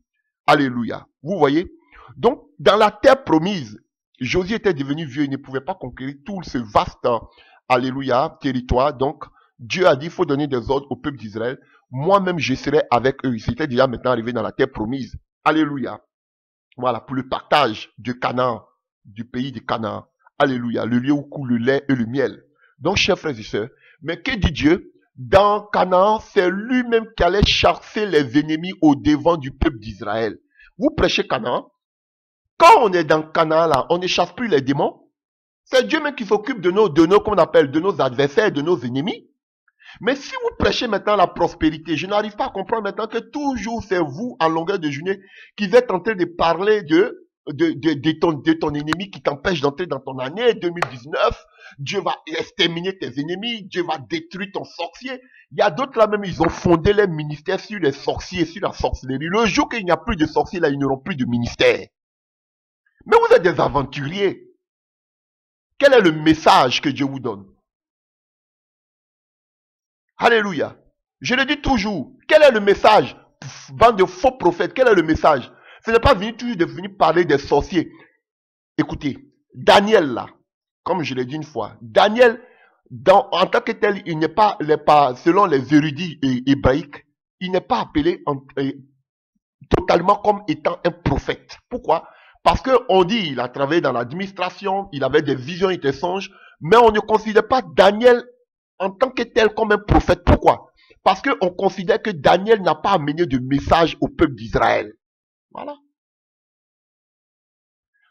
Alléluia. Vous voyez? Donc, dans la terre promise, Josué était devenu vieux, il ne pouvait pas conquérir tout ce vaste, alléluia, territoire. Donc, Dieu a dit, il faut donner des ordres au peuple d'Israël. Moi-même, je serai avec eux. Ils étaient déjà maintenant arrivés dans la terre promise. Alléluia. Voilà, pour le partage de Canaan, du pays de Canaan. Alléluia, le lieu où coule le lait et le miel. Donc, chers frères et sœurs, mais que dit Dieu? Dans Canaan, c'est lui-même qui allait chasser les ennemis au devant du peuple d'Israël. Vous prêchez Canaan. Quand on est dans Canaan, là, on ne chasse plus les démons. C'est Dieu même qui s'occupe de nos, qu'on appelle, de nos adversaires, de nos ennemis. Mais si vous prêchez maintenant la prospérité, je n'arrive pas à comprendre maintenant que toujours c'est vous, en longueur de journée, qui êtes en train de parler de ton ennemi qui t'empêche d'entrer dans ton année 2019. Dieu va exterminer tes ennemis, Dieu va détruire ton sorcier. Il y a d'autres là même, ils ont fondé les ministères sur les sorciers, sur la sorcellerie. Le jour qu'il n'y a plus de sorciers là, ils n'auront plus de ministère. Mais vous êtes des aventuriers. Quel est le message que Dieu vous donne? Alléluia. Je le dis toujours. Quel est le message? Bande de faux prophètes, quel est le message? Ce n'est pas toujours de venir parler des sorciers. Écoutez, Daniel là, comme je l'ai dit une fois, Daniel, en tant que tel, il n'est pas, selon les érudits hébraïques, il n'est pas appelé totalement comme étant un prophète. Pourquoi? Parce qu'on dit il a travaillé dans l'administration, il avait des visions et des songes, mais on ne considère pas Daniel en tant que tel comme un prophète. Pourquoi? Parce qu'on considère que Daniel n'a pas amené de message au peuple d'Israël. Voilà.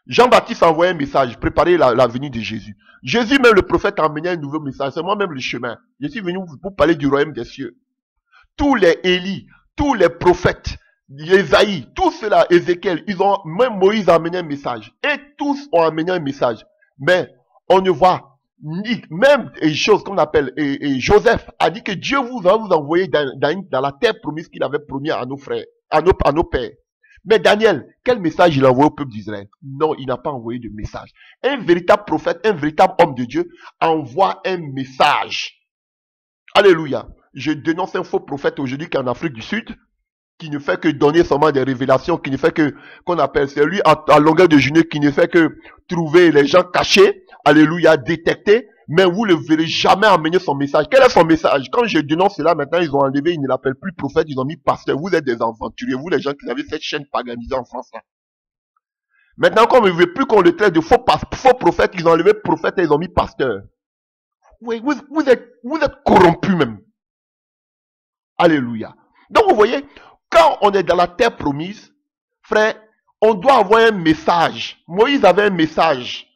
Jean-Baptiste a envoyé un message, préparer la venue de Jésus. Jésus, même le prophète, a amené un nouveau message. C'est moi-même le chemin. Je suis venu pour parler du royaume des cieux. Tous les Élie, tous les prophètes, Ésaïe, tous ceux-là, Ézéchiel, même Moïse a amené un message. Et tous ont amené un message. Mais on ne voit ni, même des choses qu'on appelle, et Joseph a dit que Dieu vous va vous envoyer dans la terre promise qu'il avait promis à nos frères, à nos pères. Mais Daniel, quel message il a envoyé au peuple d'Israël? Non, il n'a pas envoyé de message. Un véritable prophète, un véritable homme de Dieu envoie un message. Alléluia. Je dénonce un faux prophète aujourd'hui qui est en Afrique du Sud, qui ne fait que donner seulement des révélations, qui ne fait que, qu'on appelle, c'est lui à longueur de journée, qui ne fait que trouver les gens cachés, alléluia, détectés, mais vous ne verrez jamais amener son message. Quel est son message? Quand je dénonce cela, maintenant, ils ont enlevé, ils ne l'appellent plus prophète, ils ont mis pasteur. Vous êtes des aventuriers, vous les gens qui avez cette chaîne paganisée en France, là. Maintenant, comme ils ne veulent plus qu'on le traite de faux prophète, ils ont enlevé prophète et ils ont mis pasteur. Oui, vous êtes corrompus même. Alléluia. Donc, vous voyez, quand on est dans la terre promise, frère, on doit avoir un message. Moïse avait un message.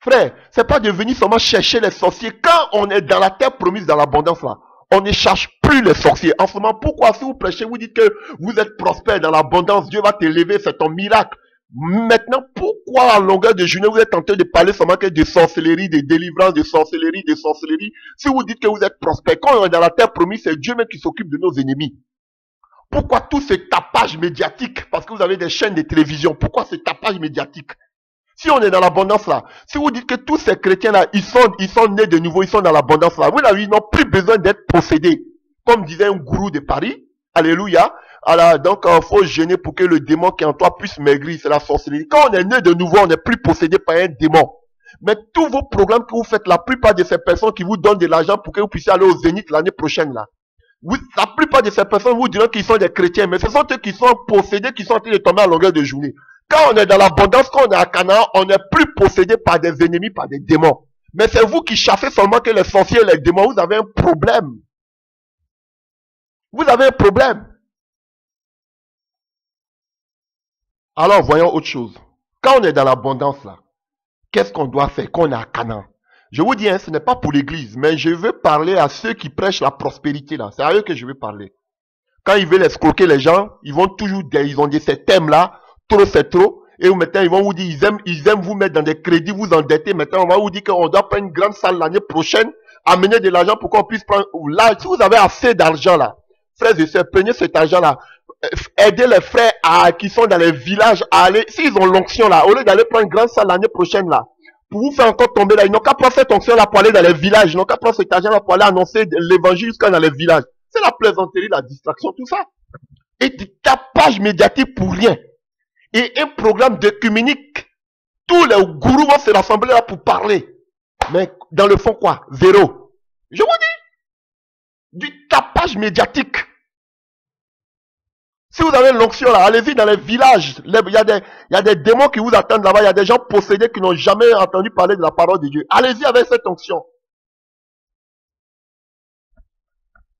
Frère, c'est pas de venir seulement chercher les sorciers. Quand on est dans la terre promise, dans l'abondance là, on ne cherche plus les sorciers. En ce moment, pourquoi si vous prêchez, vous dites que vous êtes prospère dans l'abondance, Dieu va t'élever, c'est ton miracle. Maintenant, pourquoi à longueur de journée, vous êtes en train de parler seulement que de sorcellerie, de délivrance, de sorcellerie, si vous dites que vous êtes prospère, quand on est dans la terre promise, c'est Dieu même qui s'occupe de nos ennemis. Pourquoi tout ce tapage médiatique? Parce que vous avez des chaînes de télévision. Pourquoi ce tapage médiatique? Si on est dans l'abondance là, si vous dites que tous ces chrétiens là, ils sont nés de nouveau, ils sont dans l'abondance là, ils n'ont plus besoin d'être possédés. Comme disait un gourou de Paris, alléluia. Alors, donc, il faut gêner pour que le démon qui est en toi puisse maigrir, c'est la sorcellerie. Quand on est né de nouveau, on n'est plus possédé par un démon. Mais tous vos programmes que vous faites, la plupart de ces personnes qui vous donnent de l'argent pour que vous puissiez aller au Zénith l'année prochaine là, la plupart de ces personnes vous diront qu'ils sont des chrétiens, mais ce sont eux qui sont possédés, qui sont en train de tomber à longueur de journée. Quand on est dans l'abondance, quand on est à Canaan, on n'est plus possédé par des ennemis, par des démons. Mais c'est vous qui chassez seulement que les sorciers et les démons, vous avez un problème. Vous avez un problème. Alors, voyons autre chose. Quand on est dans l'abondance là, qu'est-ce qu'on doit faire quand on est à Canaan? Je vous dis, hein, ce n'est pas pour l'église, mais je veux parler à ceux qui prêchent la prospérité là. C'est à eux que je veux parler. Quand ils veulent escroquer les gens, ils vont toujours, ils ont dit ces thèmes là, trop c'est trop. Et maintenant, ils vont vous dire, ils aiment vous mettre dans des crédits, vous endetter. Maintenant, on va vous dire qu'on doit prendre une grande salle l'année prochaine, amener de l'argent pour qu'on puisse prendre. Là, si vous avez assez d'argent là, frères et sœurs, prenez cet argent là. Aidez les frères qui sont dans les villages à aller, s'ils ont l'onction là, au lieu d'aller prendre une grande salle l'année prochaine là, pour vous faire encore tomber là, ils n'ont qu'à prendre cette onction là pour aller dans les villages, ils n'ont qu'à prendre cet argent là pour aller annoncer l'évangile jusqu'à dans les villages. C'est la plaisanterie, la distraction, tout ça. Et du tapage médiatique pour rien. Et un programme d'œcuménique. Tous les gourous vont se rassembler là pour parler. Mais dans le fond quoi? Zéro. Je vous dis. Du tapage médiatique. Si vous avez l'onction là, allez-y dans les villages. Il y a des démons qui vous attendent là-bas. Il y a des gens possédés qui n'ont jamais entendu parler de la parole de Dieu. Allez-y avec cette onction.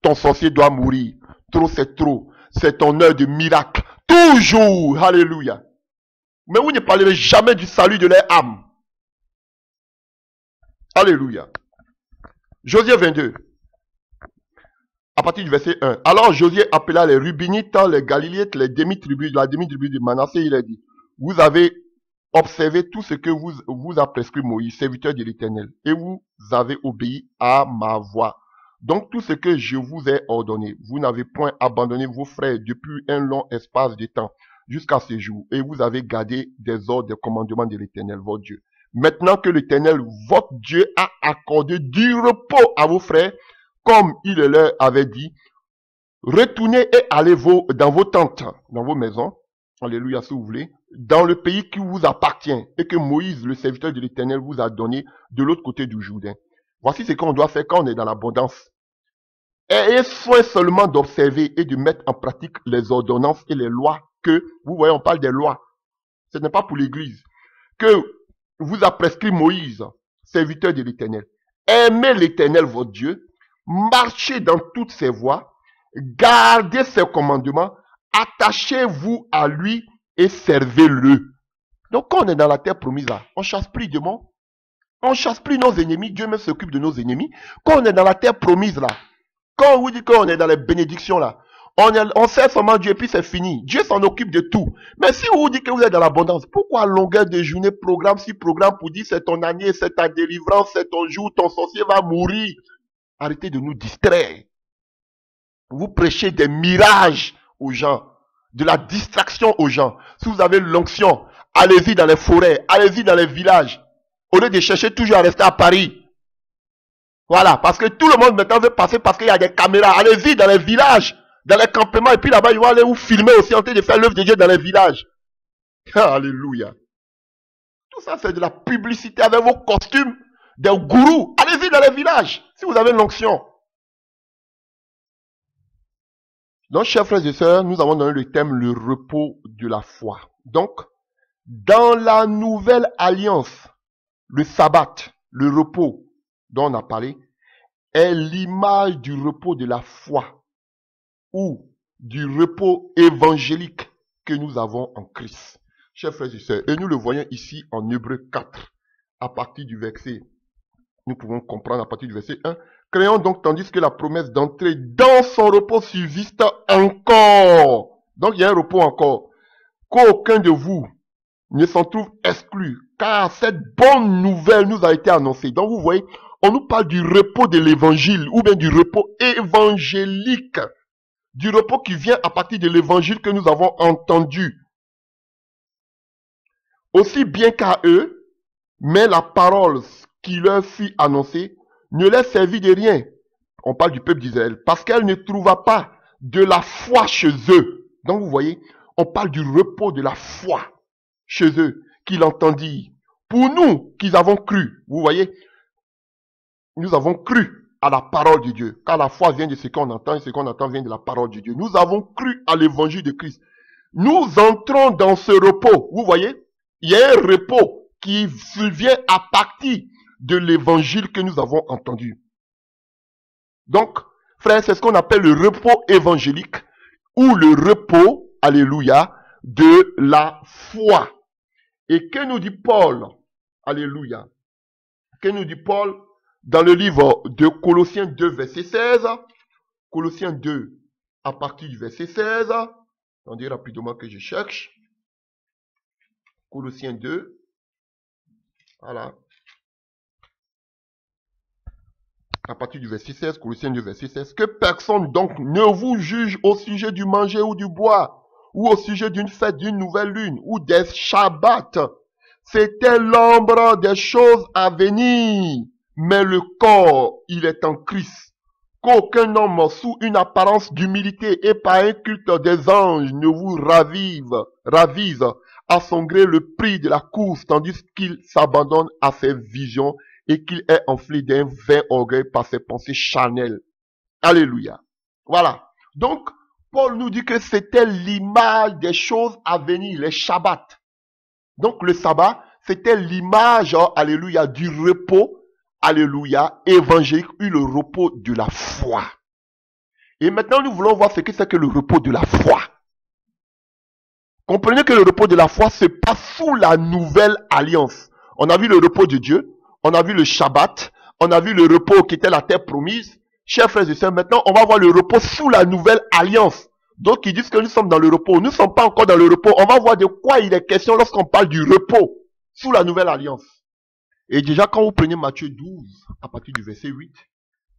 Ton sorcier doit mourir. Trop, c'est trop. C'est ton heure de miracle. Toujours. Alléluia. Mais vous ne parlerez jamais du salut de leur âme. Alléluia. Josué 22. À partir du verset 1. Alors Josué appela les Rubinites, les Galiléites, les demi-tribus, la demi-tribu de Manassé. Il a dit, vous avez observé tout ce que vous a prescrit Moïse, serviteur de l'Éternel, et vous avez obéi à ma voix. Donc tout ce que je vous ai ordonné, vous n'avez point abandonné vos frères depuis un long espace de temps jusqu'à ce jour, et vous avez gardé des ordres, des commandements de l'Éternel, votre Dieu. Maintenant que l'Éternel, votre Dieu, a accordé du repos à vos frères, comme il leur avait dit, retournez et allez dans vos tentes, dans vos maisons, alléluia si vous voulez, dans le pays qui vous appartient et que Moïse, le serviteur de l'Éternel, vous a donné de l'autre côté du Jourdain. Voici ce qu'on doit faire quand on est dans l'abondance. Ayez soin seulement d'observer et de mettre en pratique les ordonnances et les lois que, vous voyez, on parle des lois. Ce n'est pas pour l'Église. Que vous a prescrit Moïse, serviteur de l'Éternel. Aimez l'Éternel, votre Dieu. Marchez dans toutes ses voies. Gardez ses commandements. Attachez-vous à lui et servez-le. Donc quand on est dans la terre promise là, on chasse plus de démons. On chasse plus nos ennemis. Dieu même s'occupe de nos ennemis. Quand on est dans la terre promise là, quand on vous dit qu'on est dans les bénédictions là, on sert seulement Dieu et puis c'est fini. Dieu s'en occupe de tout. Mais si on vous dit que vous êtes dans l'abondance, pourquoi à longueur de journée, programme sur programme pour dire c'est ton année, c'est ta délivrance, c'est ton jour, ton sorcier va mourir? Arrêtez de nous distraire. Vous prêchez des mirages aux gens, de la distraction aux gens. Si vous avez l'onction, allez-y dans les forêts, allez-y dans les villages, au lieu de chercher toujours à rester à Paris. Voilà, parce que tout le monde maintenant veut passer parce qu'il y a des caméras. Allez-y dans les villages, dans les campements, et puis là-bas, ils vont aller vous filmer aussi en train de faire l'œuvre de Dieu dans les villages. Alléluia. Tout ça, c'est de la publicité avec vos costumes, des gourous. Allez-y dans les villages, si vous avez l'onction. Donc, chers frères et sœurs, nous avons donné le thème, le repos de la foi. Donc, dans la nouvelle alliance, le sabbat, le repos dont on a parlé, est l'image du repos de la foi ou du repos évangélique que nous avons en Christ. Chers frères et sœurs, et nous le voyons ici en Hébreux 4, à partir du verset, nous pouvons comprendre à partir du verset 1, créons donc tandis que la promesse d'entrer dans son repos subsiste encore. Donc il y a un repos encore. Qu'aucun de vous ne s'en trouve exclu, car cette bonne nouvelle nous a été annoncée. Donc vous voyez, on nous parle du repos de l'évangile, ou bien du repos évangélique, du repos qui vient à partir de l'évangile que nous avons entendu. Aussi bien qu'à eux, mais la parole qui leur fut annoncée ne leur servit de rien. On parle du peuple d'Israël, parce qu'elle ne trouva pas de la foi chez eux. Donc vous voyez, on parle du repos de la foi chez eux, qu'ils entendirent. Pour nous, qui avons cru, vous voyez, nous avons cru à la parole de Dieu. Car la foi vient de ce qu'on entend, et ce qu'on entend vient de la parole de Dieu. Nous avons cru à l'évangile de Christ. Nous entrons dans ce repos. Vous voyez, il y a un repos qui vient à partir de l'évangile que nous avons entendu. Donc, frère, c'est ce qu'on appelle le repos évangélique ou le repos, alléluia, de la foi. Et que nous dit Paul, alléluia, que nous dit Paul dans le livre de Colossiens 2, verset 16, Colossiens 2, à partir du verset 16, attendez rapidement que je cherche, Colossiens 2, voilà, à partir du verset 16, Colossiens 2, verset 16, que personne donc ne vous juge au sujet du manger ou du boire, ou au sujet d'une fête, d'une nouvelle lune, ou des shabbats. C'était l'ombre des choses à venir, mais le corps, il est en Christ. Qu'aucun homme sous une apparence d'humilité et par un culte des anges ne vous ravise à son gré le prix de la course, tandis qu'il s'abandonne à ses visions et qu'il est enflé d'un vain orgueil par ses pensées charnelles. Alléluia. Voilà. Donc, Paul nous dit que c'était l'image des choses à venir, les Shabbats. Donc le sabbat, c'était l'image, alléluia, du repos, alléluia, évangélique, le repos de la foi. Et maintenant, nous voulons voir ce que c'est que le repos de la foi. Comprenez que le repos de la foi se passe sous la nouvelle alliance. On a vu le repos de Dieu, on a vu le Shabbat, on a vu le repos qui était la terre promise. Chers frères et sœurs, maintenant, on va voir le repos sous la nouvelle alliance. Donc, ils disent que nous sommes dans le repos. Nous ne sommes pas encore dans le repos. On va voir de quoi il est question lorsqu'on parle du repos sous la nouvelle alliance. Et déjà, quand vous prenez Matthieu 12, à partir du verset 8,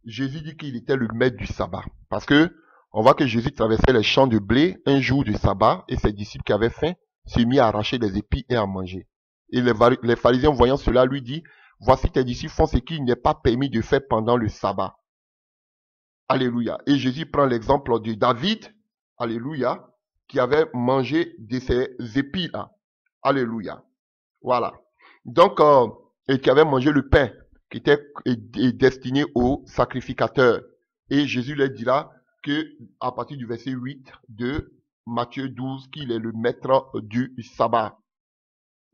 Jésus dit qu'il était le maître du sabbat. Parce que on voit que Jésus traversait les champs de blé un jour du sabbat et ses disciples qui avaient faim se mis à arracher des épis et à manger. Et les pharisiens voyant cela lui disent, voici tes disciples font ce qu'il n'est pas permis de faire pendant le sabbat. Alléluia. Et Jésus prend l'exemple de David, alléluia, qui avait mangé de ces épis-là. Alléluia. Voilà. Donc, et qui avait mangé le pain qui était destiné aux sacrificateurs. Et Jésus leur dira que, à partir du verset 8 de Matthieu 12, qu'il est le maître du sabbat.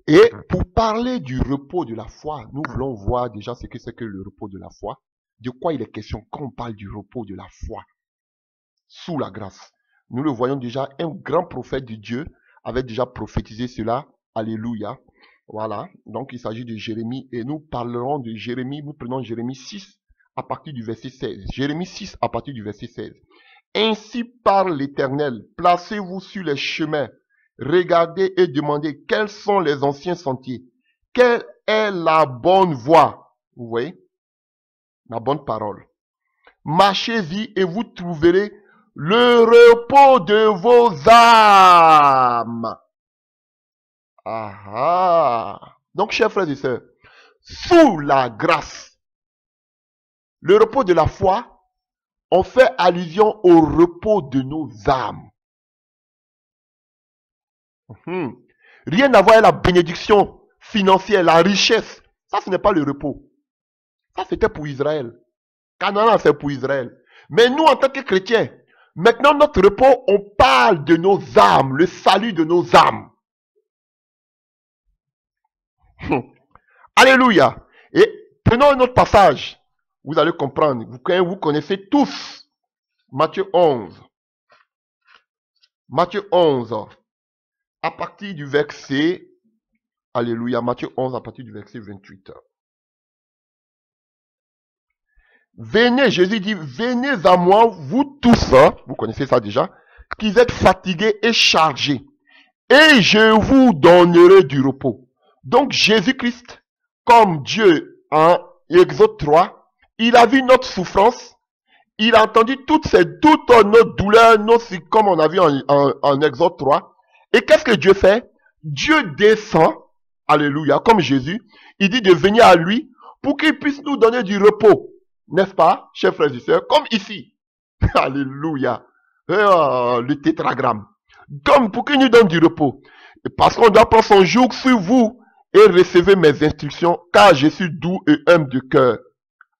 Et pour parler du repos de la foi, nous voulons voir déjà ce que c'est que le repos de la foi. De quoi il est question quand on parle du repos de la foi sous la grâce. Nous le voyons déjà, un grand prophète de Dieu avait déjà prophétisé cela. Alléluia. Voilà. Donc il s'agit de Jérémie et nous parlerons de Jérémie. Nous prenons Jérémie 6 à partir du verset 16. Jérémie 6 à partir du verset 16. Ainsi parle l'Éternel. Placez-vous sur les chemins. Regardez et demandez quels sont les anciens sentiers. Quelle est la bonne voie? Vous voyez? La bonne parole. Marchez-y et vous trouverez le repos de vos âmes. Donc, chers frères et sœurs, sous la grâce, le repos de la foi, on fait allusion au repos de nos âmes. Rien à voir avec la bénédiction financière, la richesse. Ça, ce n'est pas le repos. Ça, c'était pour Israël. Canaan, c'est pour Israël. Mais nous, en tant que chrétiens, maintenant, notre repos, on parle de nos âmes, le salut de nos âmes. Alléluia. Et prenons un autre passage. Vous allez comprendre. Vous connaissez tous Matthieu 11. Matthieu 11. À partir du verset... Alléluia. Matthieu 11 à partir du verset 28. Venez, Jésus dit, venez à moi, vous tous, vous connaissez ça déjà, qui êtes fatigués et chargés, et je vous donnerai du repos. Donc Jésus-Christ, comme Dieu en Exode 3, il a vu notre souffrance, il a entendu toutes nos douleurs, comme on a vu en Exode 3. Et qu'est-ce que Dieu fait? Dieu descend, alléluia, comme Jésus, il dit de venir à lui pour qu'il puisse nous donner du repos. N'est-ce pas, chers frères et sœurs? Comme ici. Alléluia. Le tétragramme. Comme pour qu'il nous donne du repos. Et parce qu'on doit prendre son joug sur vous et recevez mes instructions, car je suis doux et humble de cœur.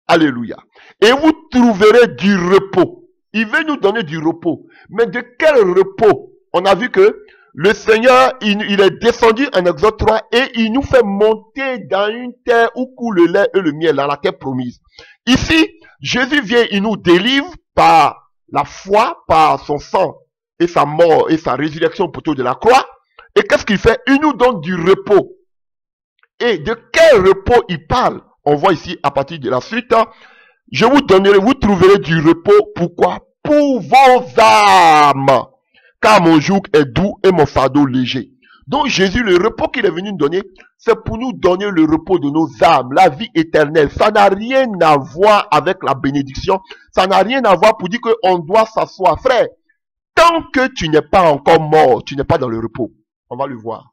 Alléluia. Et vous trouverez du repos. Il veut nous donner du repos. Mais de quel repos? On a vu que le Seigneur, il est descendu en Exode 3 et il nous fait monter dans une terre où coule le lait et le miel, dans la terre promise. Ici, Jésus vient, il nous délivre par la foi, par son sang et sa mort et sa résurrection au poteau de la croix. Et qu'est-ce qu'il fait? Il nous donne du repos. Et de quel repos il parle? On voit ici à partir de la suite. Je vous donnerai, vous trouverez du repos. Pourquoi? Pour vos âmes. Car mon joug est doux et mon fardeau léger. Donc Jésus, le repos qu'il est venu nous donner, c'est pour nous donner le repos de nos âmes, la vie éternelle. Ça n'a rien à voir avec la bénédiction. Ça n'a rien à voir pour dire qu'on doit s'asseoir. Frère, tant que tu n'es pas encore mort, tu n'es pas dans le repos. On va le voir.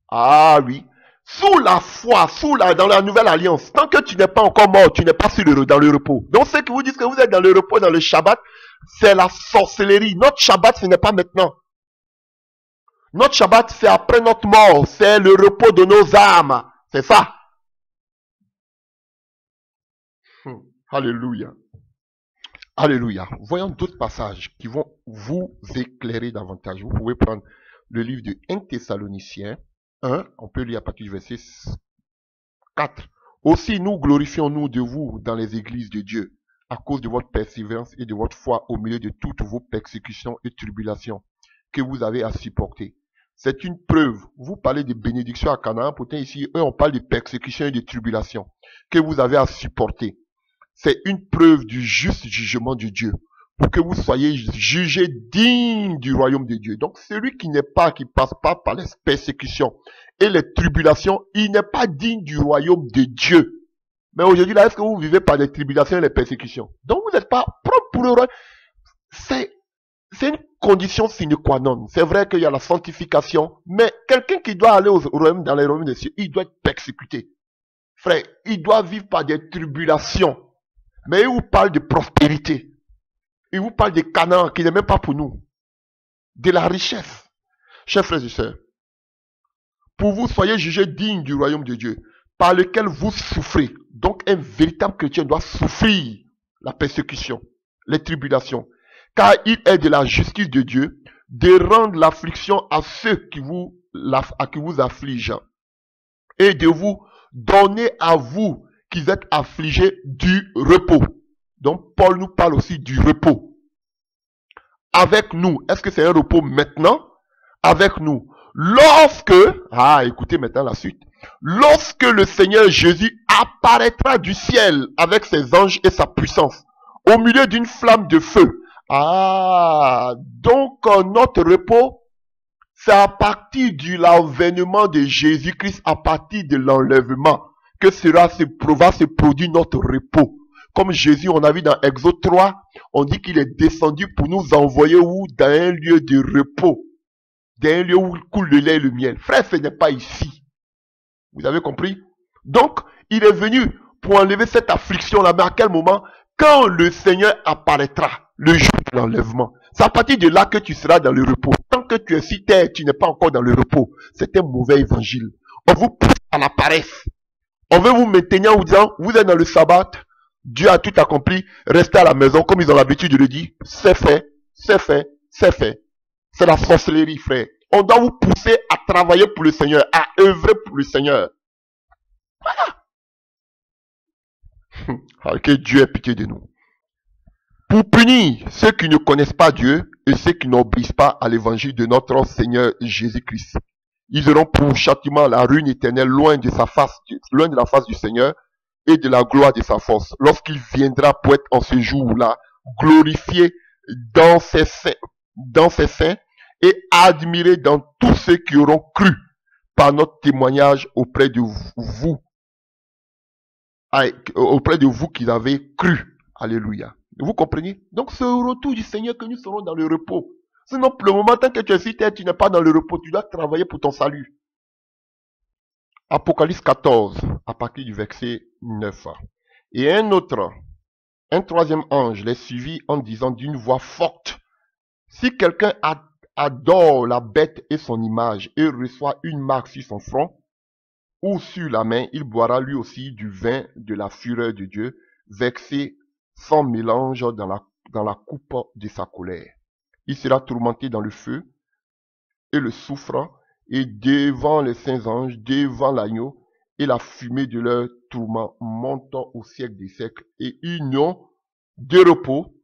Ah oui. Sous la foi, dans la nouvelle alliance, tant que tu n'es pas encore mort, tu n'es pas dans le repos. Donc ceux qui vous disent que vous êtes dans le repos, dans le Shabbat, c'est la sorcellerie. Notre Shabbat, ce n'est pas maintenant. Notre Shabbat, c'est après notre mort. C'est le repos de nos âmes. C'est ça. Alléluia. Alléluia. Voyons d'autres passages qui vont vous éclairer davantage. Vous pouvez prendre le livre de 1 Thessaloniciens 1, on peut lire à partir du verset 4. Aussi nous glorifions-nous de vous dans les églises de Dieu, à cause de votre persévérance et de votre foi au milieu de toutes vos persécutions et tribulations que vous avez à supporter. C'est une preuve. Vous parlez de bénédiction à Canaan, pourtant ici, eux, on parle de persécutions et de tribulations que vous avez à supporter. C'est une preuve du juste jugement de Dieu, pour que vous soyez jugés dignes du royaume de Dieu. Donc, celui qui passe pas par les persécutions et les tribulations, il n'est pas digne du royaume de Dieu. Mais aujourd'hui, là, est-ce que vous vivez par les tribulations et les persécutions? Donc, vous n'êtes pas propre pour le royaume. C'est une condition sine qua non. C'est vrai qu'il y a la sanctification, mais quelqu'un qui doit aller au royaume, dans les royaumes des cieux, il doit être persécuté. Frère, il doit vivre par des tribulations. Mais il vous parle de prospérité. Il vous parle de Canaan, qui n'est même pas pour nous. De la richesse. Chers frères et sœurs, pour vous soyez jugés dignes du royaume de Dieu, par lequel vous souffrez. Donc un véritable chrétien doit souffrir la persécution, les tribulations. Car il est de la justice de Dieu de rendre l'affliction à ceux qui vous affligent. Et de vous donner à vous qui êtes affligés du repos. Donc Paul nous parle aussi du repos. Avec nous, est-ce que c'est un repos maintenant? Avec nous. Lorsque, écoutez maintenant la suite. Lorsque le Seigneur Jésus apparaîtra du ciel avec ses anges et sa puissance, au milieu d'une flamme de feu. Donc notre repos, c'est à partir de l'avènement de Jésus-Christ, à partir de l'enlèvement, que va se produire notre repos. Comme Jésus, on a vu dans Exode 3, on dit qu'il est descendu pour nous envoyer où? Dans un lieu de repos. Dans un lieu où coule le lait et le miel. Frère, ce n'est pas ici. Vous avez compris? Donc, il est venu pour enlever cette affliction-là. Mais à quel moment? Quand le Seigneur apparaîtra, le jour de l'enlèvement. C'est à partir de là que tu seras dans le repos. Tant que tu es sur terre, tu n'es pas encore dans le repos. C'est un mauvais évangile. On vous pousse à la paresse. On veut vous maintenir en vous disant, vous êtes dans le sabbat, Dieu a tout accompli, restez à la maison, comme ils ont l'habitude de le dire, c'est fait, c'est fait, c'est fait. C'est la sorcellerie, frère. On doit vous pousser à travailler pour le Seigneur, à œuvrer pour le Seigneur. Voilà. Que Dieu ait pitié de nous. Pour punir ceux qui ne connaissent pas Dieu et ceux qui n'obéissent pas à l'évangile de notre Seigneur Jésus-Christ. Ils auront pour châtiment la ruine éternelle loin de la face du Seigneur et de la gloire de sa force. Lorsqu'il viendra pour être en ce jour-là, glorifié dans ses saints et admiré dans tous ceux qui auront cru par notre témoignage auprès de vous qui avez cru. Alléluia. Vous comprenez? Donc c'est au retour du Seigneur que nous serons dans le repos. Sinon, pour le moment, tant que tu es sur terre, tu n'es pas dans le repos. Tu dois travailler pour ton salut. Apocalypse 14, à partir du verset 9. Et un troisième ange les suivit en disant d'une voix forte, si quelqu'un adore la bête et son image et reçoit une marque sur son front ou sur la main, il boira lui aussi du vin de la fureur de Dieu, versé sans mélange dans la coupe de sa colère. Il sera tourmenté dans le feu et le soufre, et devant les saints anges, devant l'agneau, et la fumée de leur tourment montant au siècle des siècles, et ils n'ont de repos,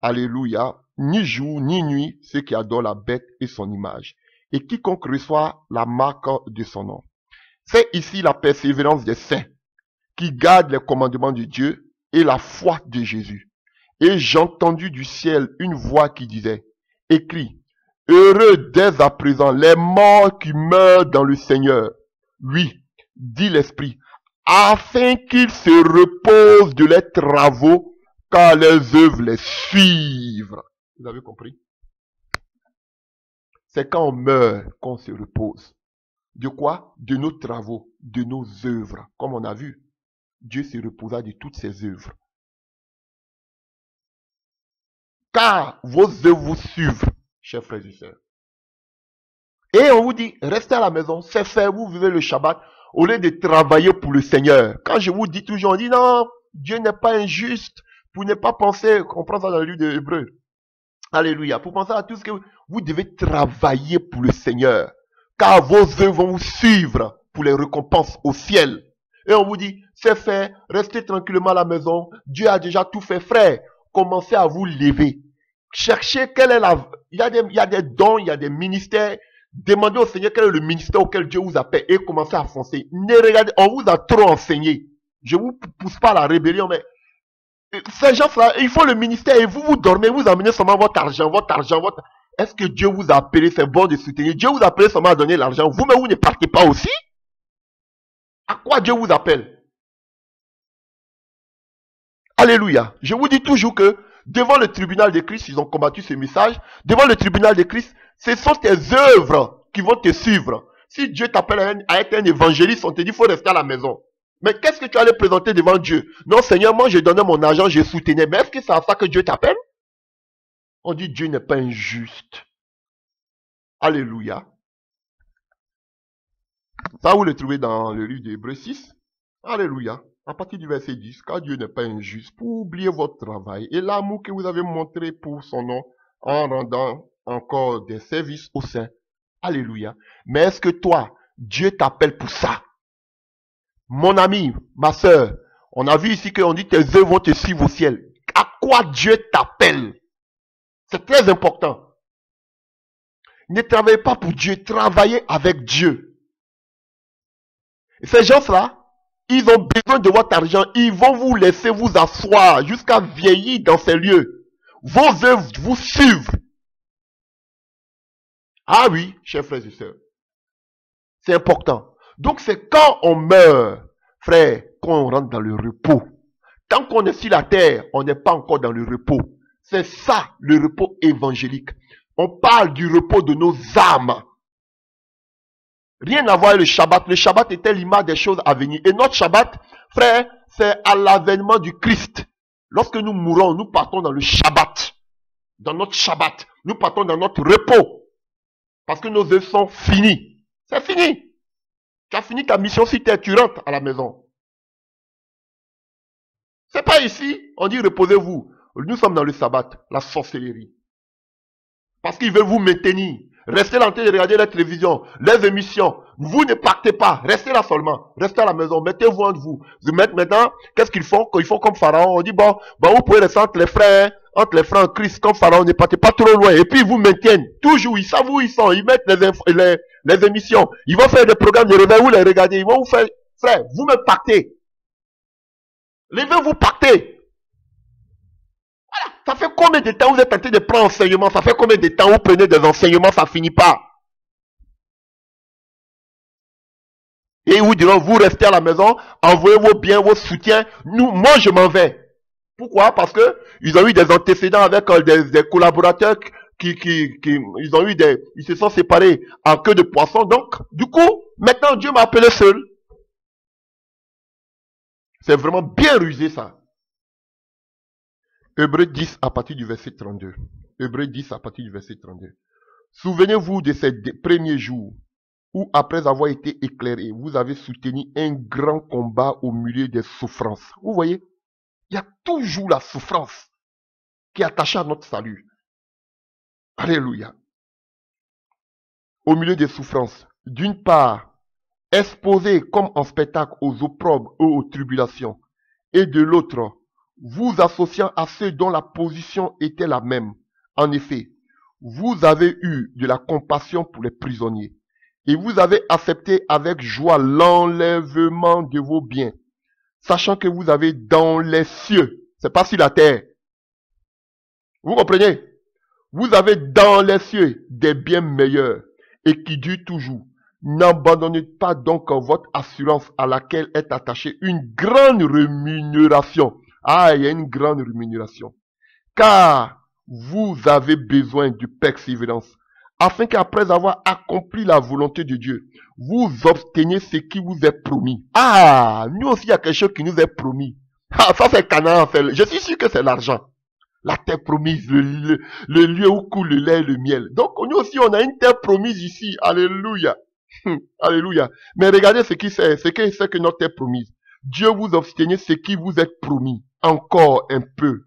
alléluia, ni jour ni nuit, ceux qui adorent la bête et son image, et quiconque reçoit la marque de son nom. C'est ici la persévérance des saints, qui gardent les commandements de Dieu et la foi de Jésus. Et j'entendis du ciel une voix qui disait, écrit, heureux dès à présent les morts qui meurent dans le Seigneur. Oui, dit l'Esprit, afin qu'ils se reposent de leurs travaux, car leurs œuvres les suivent. Vous avez compris? C'est quand on meurt qu'on se repose. De quoi? De nos travaux, de nos œuvres. Comme on a vu, Dieu se reposa de toutes ses œuvres. Car vos œuvres vous suivent, chers frères et sœurs. Et on vous dit, restez à la maison, c'est fait, vous vivez le Shabbat, au lieu de travailler pour le Seigneur. Quand je vous dis toujours, on dit non, Dieu n'est pas injuste. Pour ne pas penser, on prend ça dans le livre des Hébreux. Alléluia. Pour penser à tout ce que vous devez travailler pour le Seigneur. Car vos œuvres vont vous suivre pour les récompenses au ciel. Et on vous dit, c'est fait, restez tranquillement à la maison. Dieu a déjà tout fait, frère. Commencez à vous lever. Cherchez quelle est la... Il y a des dons, il y a des ministères. Demandez au Seigneur quel est le ministère auquel Dieu vous appelle et commencez à foncer. Ne regardez, on vous a trop enseigné. Je vous pousse pas à la rébellion, mais ces gens-là, il faut le ministère et vous dormez, vous amenez seulement votre argent. Est-ce que Dieu vous a appelé, c'est bon de soutenir? Dieu vous a appelé seulement à donner l'argent. Vous-même, vous ne partez pas aussi? À quoi Dieu vous appelle? Alléluia. Je vous dis toujours que devant le tribunal de Christ, ils ont combattu ce message. Devant le tribunal de Christ, ce sont tes œuvres qui vont te suivre. Si Dieu t'appelle à être un évangéliste, on te dit qu'il faut rester à la maison. Mais qu'est-ce que tu allais présenter devant Dieu? Non, Seigneur, moi, je donnais mon argent, je soutenais. Mais est-ce que c'est à ça que Dieu t'appelle? On dit Dieu n'est pas injuste. Alléluia. Ça, vous le trouvez dans le livre d'Hébreux 6. Alléluia. À partir du verset 10, car Dieu n'est pas injuste pour oublier votre travail et l'amour que vous avez montré pour son nom en rendant encore des services aux saints. Alléluia. Mais est-ce que toi, Dieu t'appelle pour ça? Mon ami, ma soeur, on a vu ici qu'on dit tes œuvres vont te suivre au ciel. À quoi Dieu t'appelle? C'est très important. Ne travaillez pas pour Dieu, travaillez avec Dieu. Et ces gens-là, ils ont besoin de votre argent. Ils vont vous laisser vous asseoir jusqu'à vieillir dans ces lieux. Vos œuvres vous suivent. Ah oui, chers frères et sœurs. C'est important. Donc c'est quand on meurt, frère, qu'on rentre dans le repos. Tant qu'on est sur la terre, on n'est pas encore dans le repos. C'est ça, le repos évangélique. On parle du repos de nos âmes. Rien à voir avec le Shabbat. Le Shabbat était l'image des choses à venir. Et notre Shabbat, frère, c'est à l'avènement du Christ. Lorsque nous mourons, nous partons dans le Shabbat. Dans notre Shabbat. Nous partons dans notre repos. Parce que nos œuvres sont finies. C'est fini. Tu as fini ta mission sur terre, tu rentres à la maison. C'est pas ici, on dit reposez-vous. Nous sommes dans le sabbat, la sorcellerie. Parce qu'ils veulent vous maintenir. Restez là en train de regarder la télévision, les émissions. Vous ne partez pas, restez là seulement. Restez à la maison, mettez-vous entre vous. Maintenant, qu'est-ce qu'ils font? Ils font comme Pharaon. On dit bon, vous pouvez rester entre les frères en Christ, comme Pharaon, ne partez pas trop loin. Et puis ils vous maintiennent. Toujours, ils savent où ils sont. Ils mettent les émissions. Ils vont faire des programmes de réveil, vous les regardez. Ils vont vous faire, frère, vous-même partez. Levez-vous, partez. Voilà. Ça fait combien de temps vous êtes tenté de prendre enseignement? Ça fait combien de temps vous prenez des enseignements? Ça finit pas. Et ils vous diront, vous restez à la maison, envoyez vos biens, vos soutiens. Moi, je m'en vais. Pourquoi? Parce que ils ont eu des antécédents avec des collaborateurs ils se sont séparés en queue de poisson. Donc, du coup, maintenant, Dieu m'a appelé seul. C'est vraiment bien rusé, ça. Hébreux 10 à partir du verset 32. Hébreux 10 à partir du verset 32. Souvenez-vous de ces premiers jours où, après avoir été éclairé, vous avez soutenu un grand combat au milieu des souffrances. Vous voyez, il y a toujours la souffrance qui est attachée à notre salut. Alléluia. Au milieu des souffrances, d'une part, exposé comme en spectacle aux opprobres ou aux tribulations, et de l'autre, vous associant à ceux dont la position était la même. En effet, vous avez eu de la compassion pour les prisonniers, et vous avez accepté avec joie l'enlèvement de vos biens, sachant que vous avez dans les cieux, c'est pas sur la terre. Vous comprenez? Vous avez dans les cieux des biens meilleurs et qui durent toujours. N'abandonnez pas donc votre assurance à laquelle est attachée une grande rémunération. Ah, il y a une grande rémunération. Car vous avez besoin de persévérance, afin qu'après avoir accompli la volonté de Dieu, vous obteniez ce qui vous est promis. Ah, nous aussi, il y a quelque chose qui nous est promis. Ah, ça c'est Canaan. Je suis sûr que c'est l'argent. La terre promise, le lieu où coule le lait et le miel. Donc, nous aussi, on a une terre promise ici. Alléluia. Alléluia. Mais regardez ce que c'est que notre terre promise. Dieu vous obtenez ce qui vous est promis. encore un peu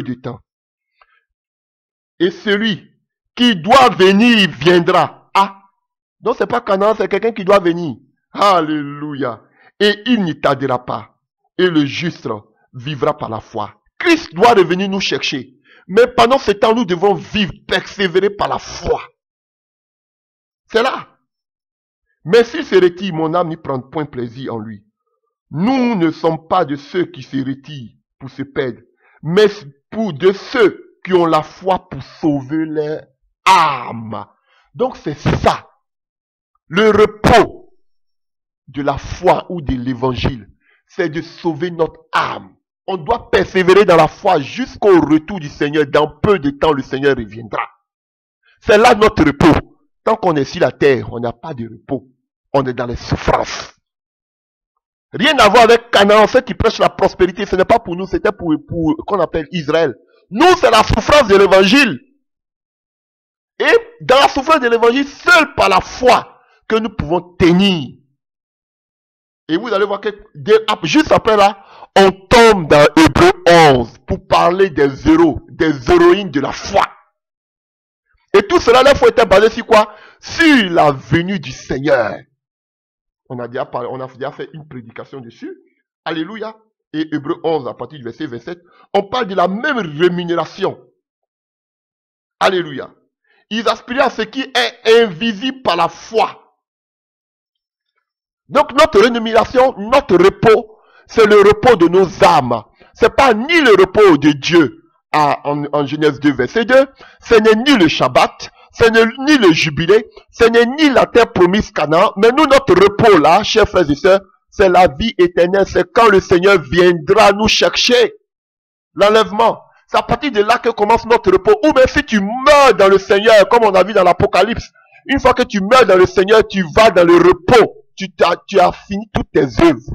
de temps. Et celui qui doit venir viendra. Ah, donc c'est pas Canaan, c'est quelqu'un qui doit venir. Alléluia. Et il n'y tardera pas. Et le juste vivra par la foi. Christ doit revenir nous chercher. Mais pendant ce temps, nous devons vivre, persévérer par la foi. C'est là. Mais s'il se retire, mon âme n'y prend point plaisir en lui. Nous ne sommes pas de ceux qui se retirent pour se perdre, mais de ceux qui ont la foi pour sauver leur âme. Donc c'est ça. Le repos de la foi ou de l'évangile, c'est de sauver notre âme. On doit persévérer dans la foi jusqu'au retour du Seigneur. Dans peu de temps, le Seigneur reviendra. C'est là notre repos. Tant qu'on est sur la terre, on n'a pas de repos. On est dans les souffrances. Rien à voir avec Canaan, ceux qui prêchent la prospérité. Ce n'est pas pour nous, c'était pour qu'on appelle Israël. Nous, c'est la souffrance de l'évangile. Et dans la souffrance de l'évangile, seul par la foi que nous pouvons tenir. Et vous allez voir que juste après là, on tombe dans Hébreux 11 pour parler des héros, des héroïnes de la foi. Et tout cela, la foi était basée sur quoi? Sur la venue du Seigneur. On a déjà fait une prédication dessus. Alléluia. Et Hébreux 11, à partir du verset 27, on parle de la même rémunération. Alléluia. Ils aspiraient à ce qui est invisible par la foi. Donc notre rémunération, notre repos, c'est le repos de nos âmes. C'est pas ni le repos de Dieu en Genèse 2, verset 2. Ce n'est ni le Shabbat, ce n'est ni le jubilé, ce n'est ni la terre promise Canaan. Mais nous, notre repos là, chers frères et sœurs, c'est la vie éternelle. C'est quand le Seigneur viendra nous chercher. L'enlèvement. C'est à partir de là que commence notre repos. Ou bien si tu meurs dans le Seigneur, comme on a vu dans l'Apocalypse, une fois que tu meurs dans le Seigneur, tu vas dans le repos. Tu as fini toutes tes œuvres.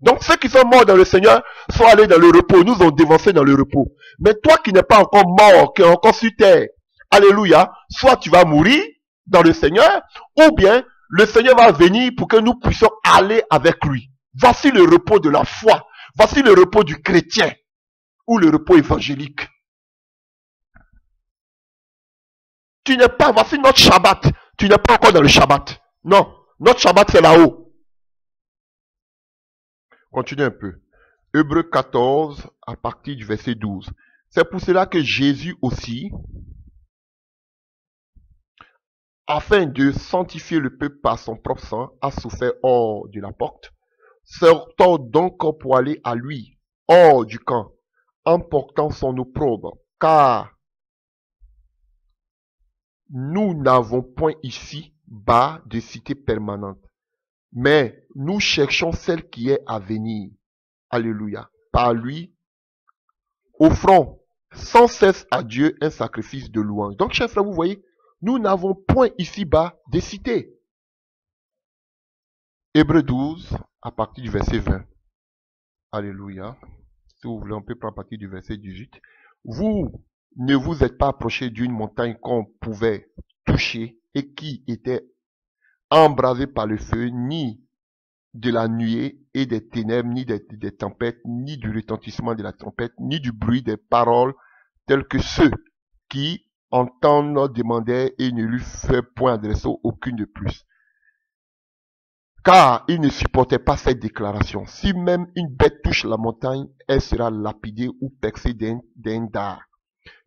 Donc ceux qui sont morts dans le Seigneur sont allés dans le repos, nous ont dévancés dans le repos. Mais toi qui n'es pas encore mort, qui es encore sur terre, alléluia, soit tu vas mourir dans le Seigneur, ou bien le Seigneur va venir pour que nous puissions aller avec lui. Voici le repos de la foi. Voici le repos du chrétien, ou le repos évangélique. Tu n'es pas, voici notre Shabbat. Tu n'es pas encore dans le Shabbat. Non, notre Shabbat c'est là-haut. Continue un peu. Hébreux 14, à partir du verset 12. C'est pour cela que Jésus aussi, afin de sanctifier le peuple par son propre sang, a souffert hors de la porte. Sortons donc pour aller à lui, hors du camp, en portant son opprobre, car nous n'avons point ici bas de cité permanente, mais nous cherchons celle qui est à venir. Alléluia. Par lui, offrons sans cesse à Dieu un sacrifice de louange. Donc, chers frères, vous voyez, nous n'avons point ici-bas des cités. Hébreux 12, à partir du verset 20. Alléluia. Si vous voulez, on peut prendre à partir du verset 18. Vous ne vous êtes pas approché d'une montagne qu'on pouvait toucher et qui était embrasée par le feu, ni de la nuée et des ténèbres, ni des tempêtes, ni du retentissement de la trompette, ni du bruit des paroles, tels que ceux qui entendent demandaient et ne lui fait point adresser aucune de plus. Car il ne supportait pas cette déclaration. Si même une bête touche la montagne, elle sera lapidée ou percée d'un dard.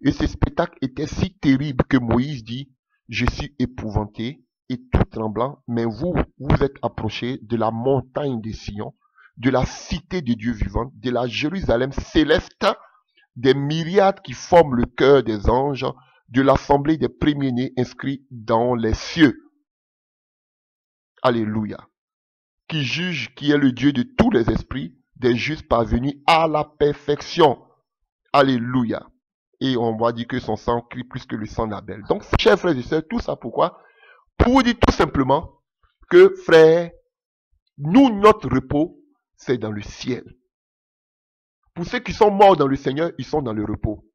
Et ce spectacle était si terrible que Moïse dit, je suis épouvanté et tout tremblant, mais vous êtes approchés de la montagne de Sion, de la cité de Dieu vivant, de la Jérusalem céleste, des myriades qui forment le cœur des anges, de l'assemblée des premiers-nés inscrits dans les cieux. Alléluia. Qui juge, qui est le Dieu de tous les esprits, des justes parvenus à la perfection. Alléluia. Et on va dire que son sang crie plus que le sang d'Abel. Donc, chers frères et sœurs, tout ça pourquoi? Pour vous dire tout simplement que, frères, nous, notre repos, c'est dans le ciel. Pour ceux qui sont morts dans le Seigneur, ils sont dans le repos.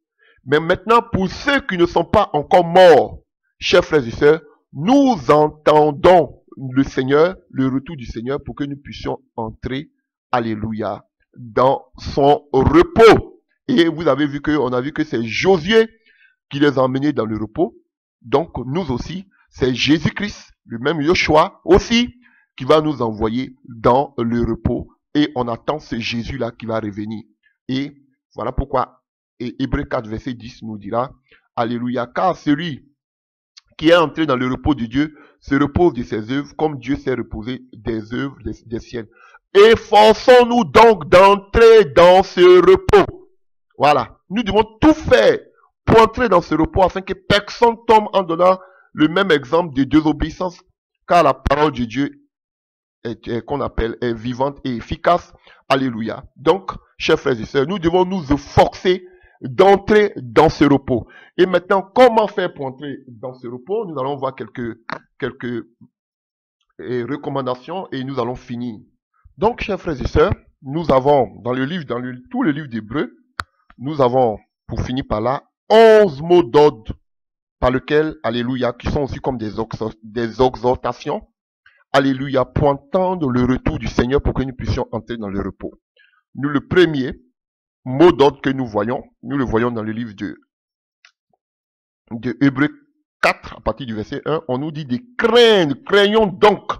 Mais maintenant, pour ceux qui ne sont pas encore morts, chers frères et sœurs, nous entendons le Seigneur, le retour du Seigneur, pour que nous puissions entrer, alléluia, dans son repos. Et vous avez vu on a vu que c'est Josué qui les a emmenés dans le repos. Donc, nous aussi, c'est Jésus-Christ, le même Yoshua aussi, qui va nous envoyer dans le repos. Et on attend ce Jésus-là qui va revenir. Et voilà pourquoi Hébreux 4, verset 10 nous dira, Alléluia, car celui qui est entré dans le repos de Dieu se repose de ses œuvres, comme Dieu s'est reposé des œuvres des siennes. Efforçons-nous donc d'entrer dans ce repos. Voilà, nous devons tout faire pour entrer dans ce repos afin que personne tombe en donnant le même exemple de désobéissance, car la parole de Dieu qu'on appelle est vivante et efficace. Alléluia. Donc, chers frères et sœurs, nous devons nous efforcer d'entrer dans ce repos. Et maintenant, comment faire pour entrer dans ce repos? Nous allons voir quelques recommandations et nous allons finir. Donc, chers frères et sœurs, nous avons dans tout le livre d'Hébreux, nous avons, pour finir par là, 11 mots d'ordre par lesquels, alléluia, qui sont aussi comme des exhortations, alléluia, pointant le retour du Seigneur pour que nous puissions entrer dans le repos. Nous, le premier mot d'ordre que nous le voyons dans le livre de Hébreux 4, à partir du verset 1, on nous dit de craindre, craignons donc,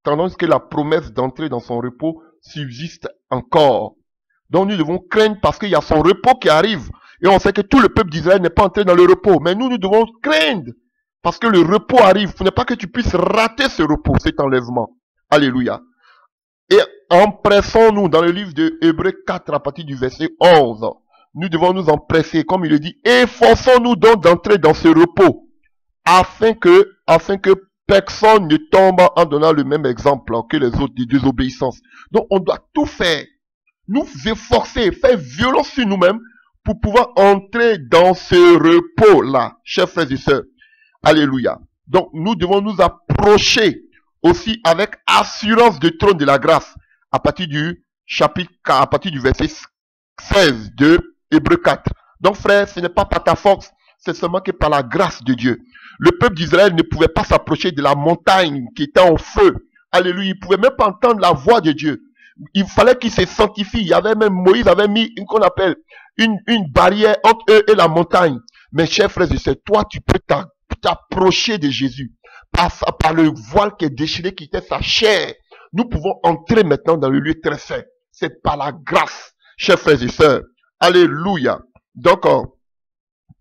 tandis que la promesse d'entrer dans son repos subsiste encore. Donc nous devons craindre parce qu'il y a son repos qui arrive. Et on sait que tout le peuple d'Israël n'est pas entré dans le repos. Mais nous devons craindre parce que le repos arrive. Il ne faut pas que tu puisses rater ce repos, cet enlèvement. Alléluia. Et empressons-nous dans le livre de Hébreux 4 à partir du verset 11. Nous devons nous empresser, comme il le dit, efforçons-nous donc d'entrer dans ce repos afin que personne ne tombe en donnant le même exemple que les autres de désobéissance. Donc on doit tout faire. Nous efforcer, faire violence sur nous-mêmes pour pouvoir entrer dans ce repos-là, chers frères et sœurs. Alléluia. Donc, nous devons nous approcher aussi avec assurance du trône de la grâce à partir du chapitre 4, à partir du verset 16 de Hébreux 4. Donc, frère, ce n'est pas par ta force, c'est seulement que par la grâce de Dieu. Le peuple d'Israël ne pouvait pas s'approcher de la montagne qui était en feu. Alléluia. Il ne pouvait même pas entendre la voix de Dieu. Il fallait qu'ils se sanctifient. Il y avait même, Moïse avait mis qu'on appelle une barrière entre eux et la montagne. Mais chers frères et sœurs, toi, tu peux t'approcher de Jésus par le voile qui est déchiré, qui était sa chair. Nous pouvons entrer maintenant dans le lieu très saint. C'est par la grâce, chers frères et sœurs. Alléluia. Donc,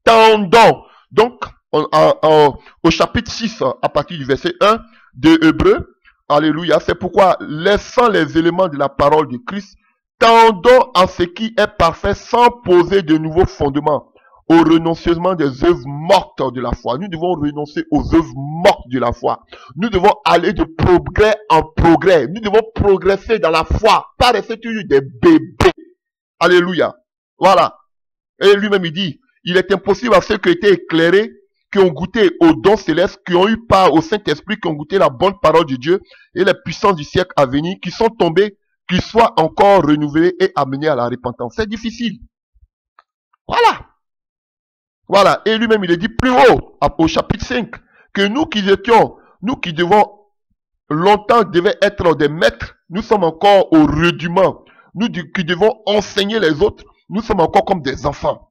tendons. Donc, au chapitre 6, à partir du verset 1 de Hébreux, alléluia, c'est pourquoi, laissant les éléments de la parole de Christ, tendons à ce qui est parfait sans poser de nouveaux fondements, au renoncement des œuvres mortes de la foi. Nous devons renoncer aux œuvres mortes de la foi. Nous devons aller de progrès en progrès. Nous devons progresser dans la foi, pas rester toujours des bébés. Alléluia. Voilà. Et lui-même, il dit, il est impossible à ceux qui ont été éclairés, qui ont goûté aux dons célestes, qui ont eu part au Saint-Esprit, qui ont goûté la bonne parole de Dieu et les puissances du siècle à venir, qui sont tombés, qu'ils soient encore renouvelés et amenés à la repentance. C'est difficile. Voilà. Voilà. Et lui-même, il est dit plus haut, au chapitre 5, que nous qui devons longtemps devaient être des maîtres, nous sommes encore au rudiment. Nous qui devons enseigner les autres, nous sommes encore comme des enfants.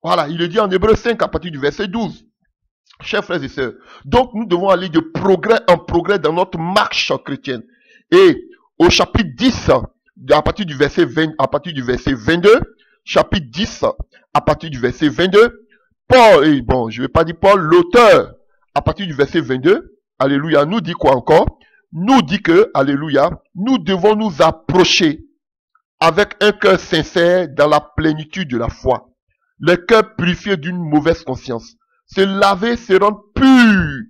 Voilà. Il est dit en Hébreux 5 à partir du verset 12. Chers frères et sœurs, donc nous devons aller de progrès en progrès dans notre marche chrétienne. Et au chapitre 10, à partir du verset 22, chapitre 10, à partir du verset 22, Paul, je vais pas dire Paul, l'auteur, à partir du verset 22, alléluia, nous dit quoi encore? Nous dit que, alléluia, nous devons nous approcher avec un cœur sincère dans la plénitude de la foi, le cœur purifié d'une mauvaise conscience. Se laver, se rendre pur.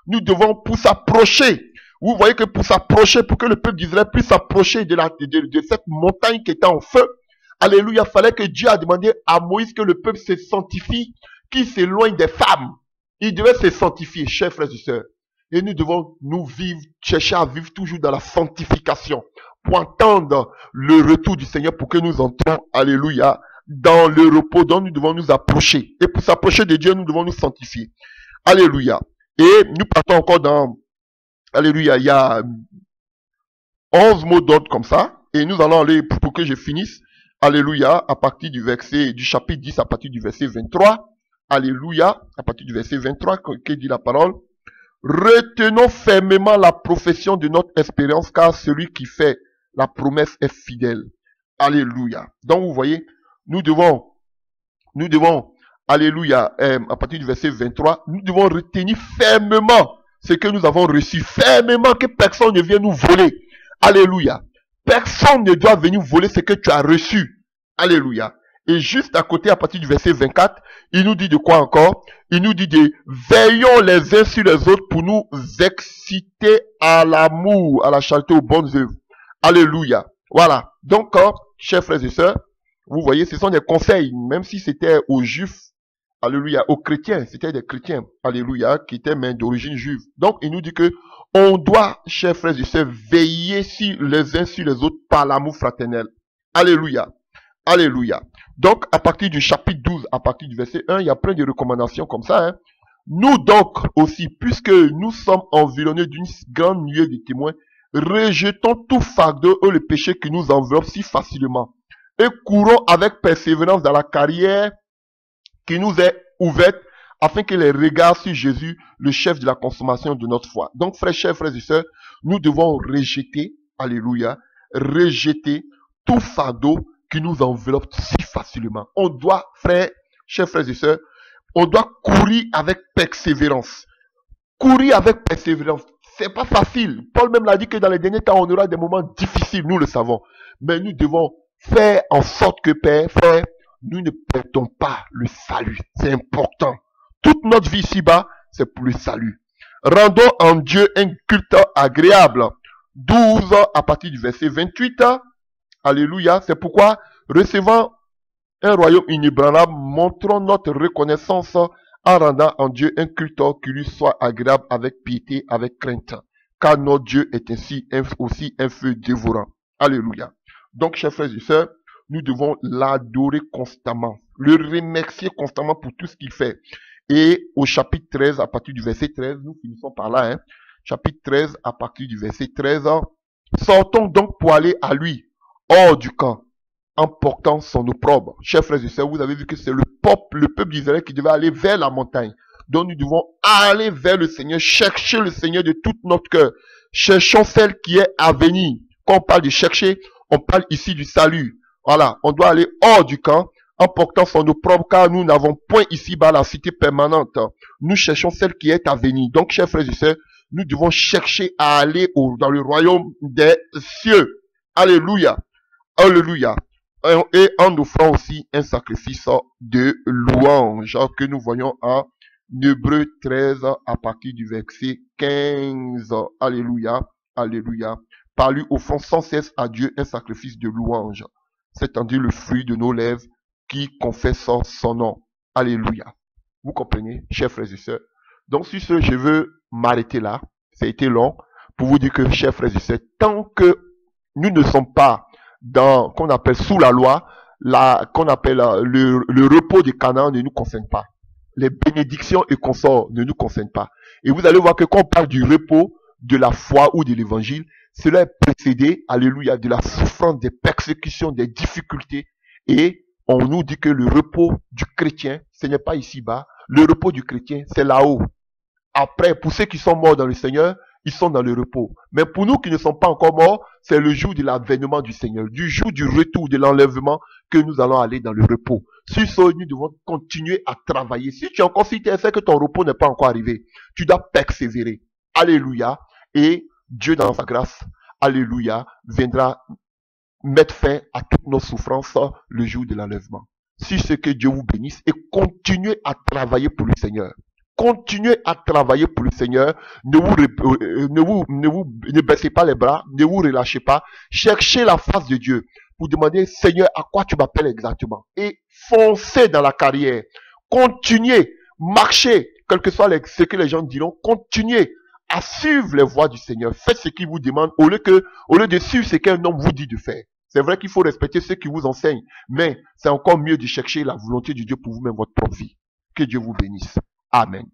Nous devons pour s'approcher. Vous voyez que pour s'approcher, pour que le peuple d'Israël puisse s'approcher de cette montagne qui était en feu, alléluia, il fallait que Dieu a demandé à Moïse que le peuple se sanctifie, qu'il s'éloigne des femmes. Il devait se sanctifier, chers frères et sœurs. Et nous devons chercher à vivre toujours dans la sanctification, pour attendre le retour du Seigneur, pour que nous entrons, alléluia, dans le repos dont nous devons nous approcher. Et pour s'approcher de Dieu, nous devons nous sanctifier. Alléluia. Et nous partons encore dans... Alléluia. Il y a 11 mots d'ordre comme ça. Et nous allons aller, pour que je finisse, alléluia, à partir du chapitre 10, à partir du verset 23. Alléluia, à partir du verset 23, que dit la parole? Retenons fermement la profession de notre espérance, car celui qui fait la promesse est fidèle. Alléluia. Donc vous voyez, nous devons, alléluia, à partir du verset 23, nous devons retenir fermement ce que nous avons reçu. Fermement, que personne ne vienne nous voler. Alléluia. Personne ne doit venir voler ce que tu as reçu. Alléluia. Et juste à côté, à partir du verset 24, il nous dit de quoi encore? Il nous dit de veillons les uns sur les autres pour nous exciter à l'amour, à la charité, aux bonnes œuvres. Alléluia. Voilà. Donc, chers frères et sœurs, vous voyez, ce sont des conseils, même si c'était aux juifs, alléluia, aux chrétiens, c'était des chrétiens, alléluia, qui étaient même d'origine juive. Donc, il nous dit que on doit, chers frères et sœurs, veiller les uns sur les autres par l'amour fraternel. Alléluia. Alléluia. Donc, à partir du chapitre 12, à partir du verset 1, il y a plein de recommandations comme ça. Hein. Nous donc aussi, puisque nous sommes environnés d'une grande nuée de témoins, rejetons tout fardeau et le péché qui nous enveloppe si facilement. Et courons avec persévérance dans la carrière qui nous est ouverte, afin que les regards sur Jésus, le chef de la consommation de notre foi. Donc, chers frères et sœurs, nous devons rejeter, alléluia, rejeter tout fardeau qui nous enveloppe si facilement. On doit, chers frères et sœurs, on doit courir avec persévérance. Courir avec persévérance. C'est pas facile. Paul même l'a dit que dans les derniers temps, on aura des moments difficiles, nous le savons. Mais nous devons faire en sorte que, Père, frère, nous ne perdons pas le salut. C'est important. Toute notre vie ici-bas, c'est pour le salut. Rendons en Dieu un culte agréable. 12 à partir du verset 28. Alléluia. C'est pourquoi, recevant un royaume inébranlable, montrons notre reconnaissance en rendant en Dieu un culte qui lui soit agréable avec piété, avec crainte. Car notre Dieu est ainsi aussi un feu dévorant. Alléluia. Donc, chers frères et sœurs, nous devons l'adorer constamment, le remercier constamment pour tout ce qu'il fait. Et au chapitre 13, à partir du verset 13, nous finissons par là, hein. Chapitre 13, à partir du verset 13, sortons donc pour aller à lui, hors du camp, en portant son opprobre. Chers frères et sœurs, vous avez vu que c'est le peuple d'Israël qui devait aller vers la montagne. Donc nous devons aller vers le Seigneur, chercher le Seigneur de tout notre cœur. Cherchons celle qui est à venir. Quand on parle de chercher, on parle ici du salut. Voilà, on doit aller hors du camp en portant son opprobre, car nous n'avons point ici-bas la cité permanente. Nous cherchons celle qui est à venir. Donc, chers frères et sœurs, nous devons chercher à aller dans le royaume des cieux. Alléluia. Alléluia. Et en offrant aussi un sacrifice de louange que nous voyons en Hébreux 13 à partir du verset 15. Alléluia. Alléluia. Par lui offrons sans cesse à Dieu un sacrifice de louange, c'est-à-dire le fruit de nos lèvres qui confesse son nom. Alléluia. Vous comprenez, chers frères et sœurs? Donc, sur ce, je veux m'arrêter là. Ça a été long pour vous dire que, chers frères et sœurs, tant que nous ne sommes pas dans, qu'on appelle sous la loi, qu'on appelle le repos de Canaan ne nous concerne pas. Les bénédictions et consorts ne nous concernent pas. Et vous allez voir que quand on parle du repos, de la foi ou de l'évangile, cela est précédé, alléluia, de la souffrance, des persécutions, des difficultés. Et on nous dit que le repos du chrétien, ce n'est pas ici-bas. Le repos du chrétien, c'est là-haut. Après, pour ceux qui sont morts dans le Seigneur, ils sont dans le repos. Mais pour nous qui ne sommes pas encore morts, c'est le jour de l'avènement du Seigneur, du jour du retour, de l'enlèvement, que nous allons aller dans le repos. Sur ce, nous devons continuer à travailler. Si tu es encore si tu sais que ton repos n'est pas encore arrivé, tu dois persévérer. Alléluia. Et Dieu dans sa grâce, alléluia, viendra mettre fin à toutes nos souffrances le jour de l'enlèvement. Si c'est que Dieu vous bénisse et continuez à travailler pour le Seigneur. Continuez à travailler pour le Seigneur. Ne baissez pas les bras, ne vous relâchez pas. Cherchez la face de Dieu pour demander, Seigneur, à quoi tu m'appelles exactement? Et foncez dans la carrière. Continuez, marchez, quel que soit ce que les gens diront, continuez à suivre les voies du Seigneur. Faites ce qu'il vous demande au lieu de suivre ce qu'un homme vous dit de faire. C'est vrai qu'il faut respecter ceux qui vous enseignent, mais c'est encore mieux de chercher la volonté de Dieu pour vous-même, votre propre vie. Que Dieu vous bénisse. Amen.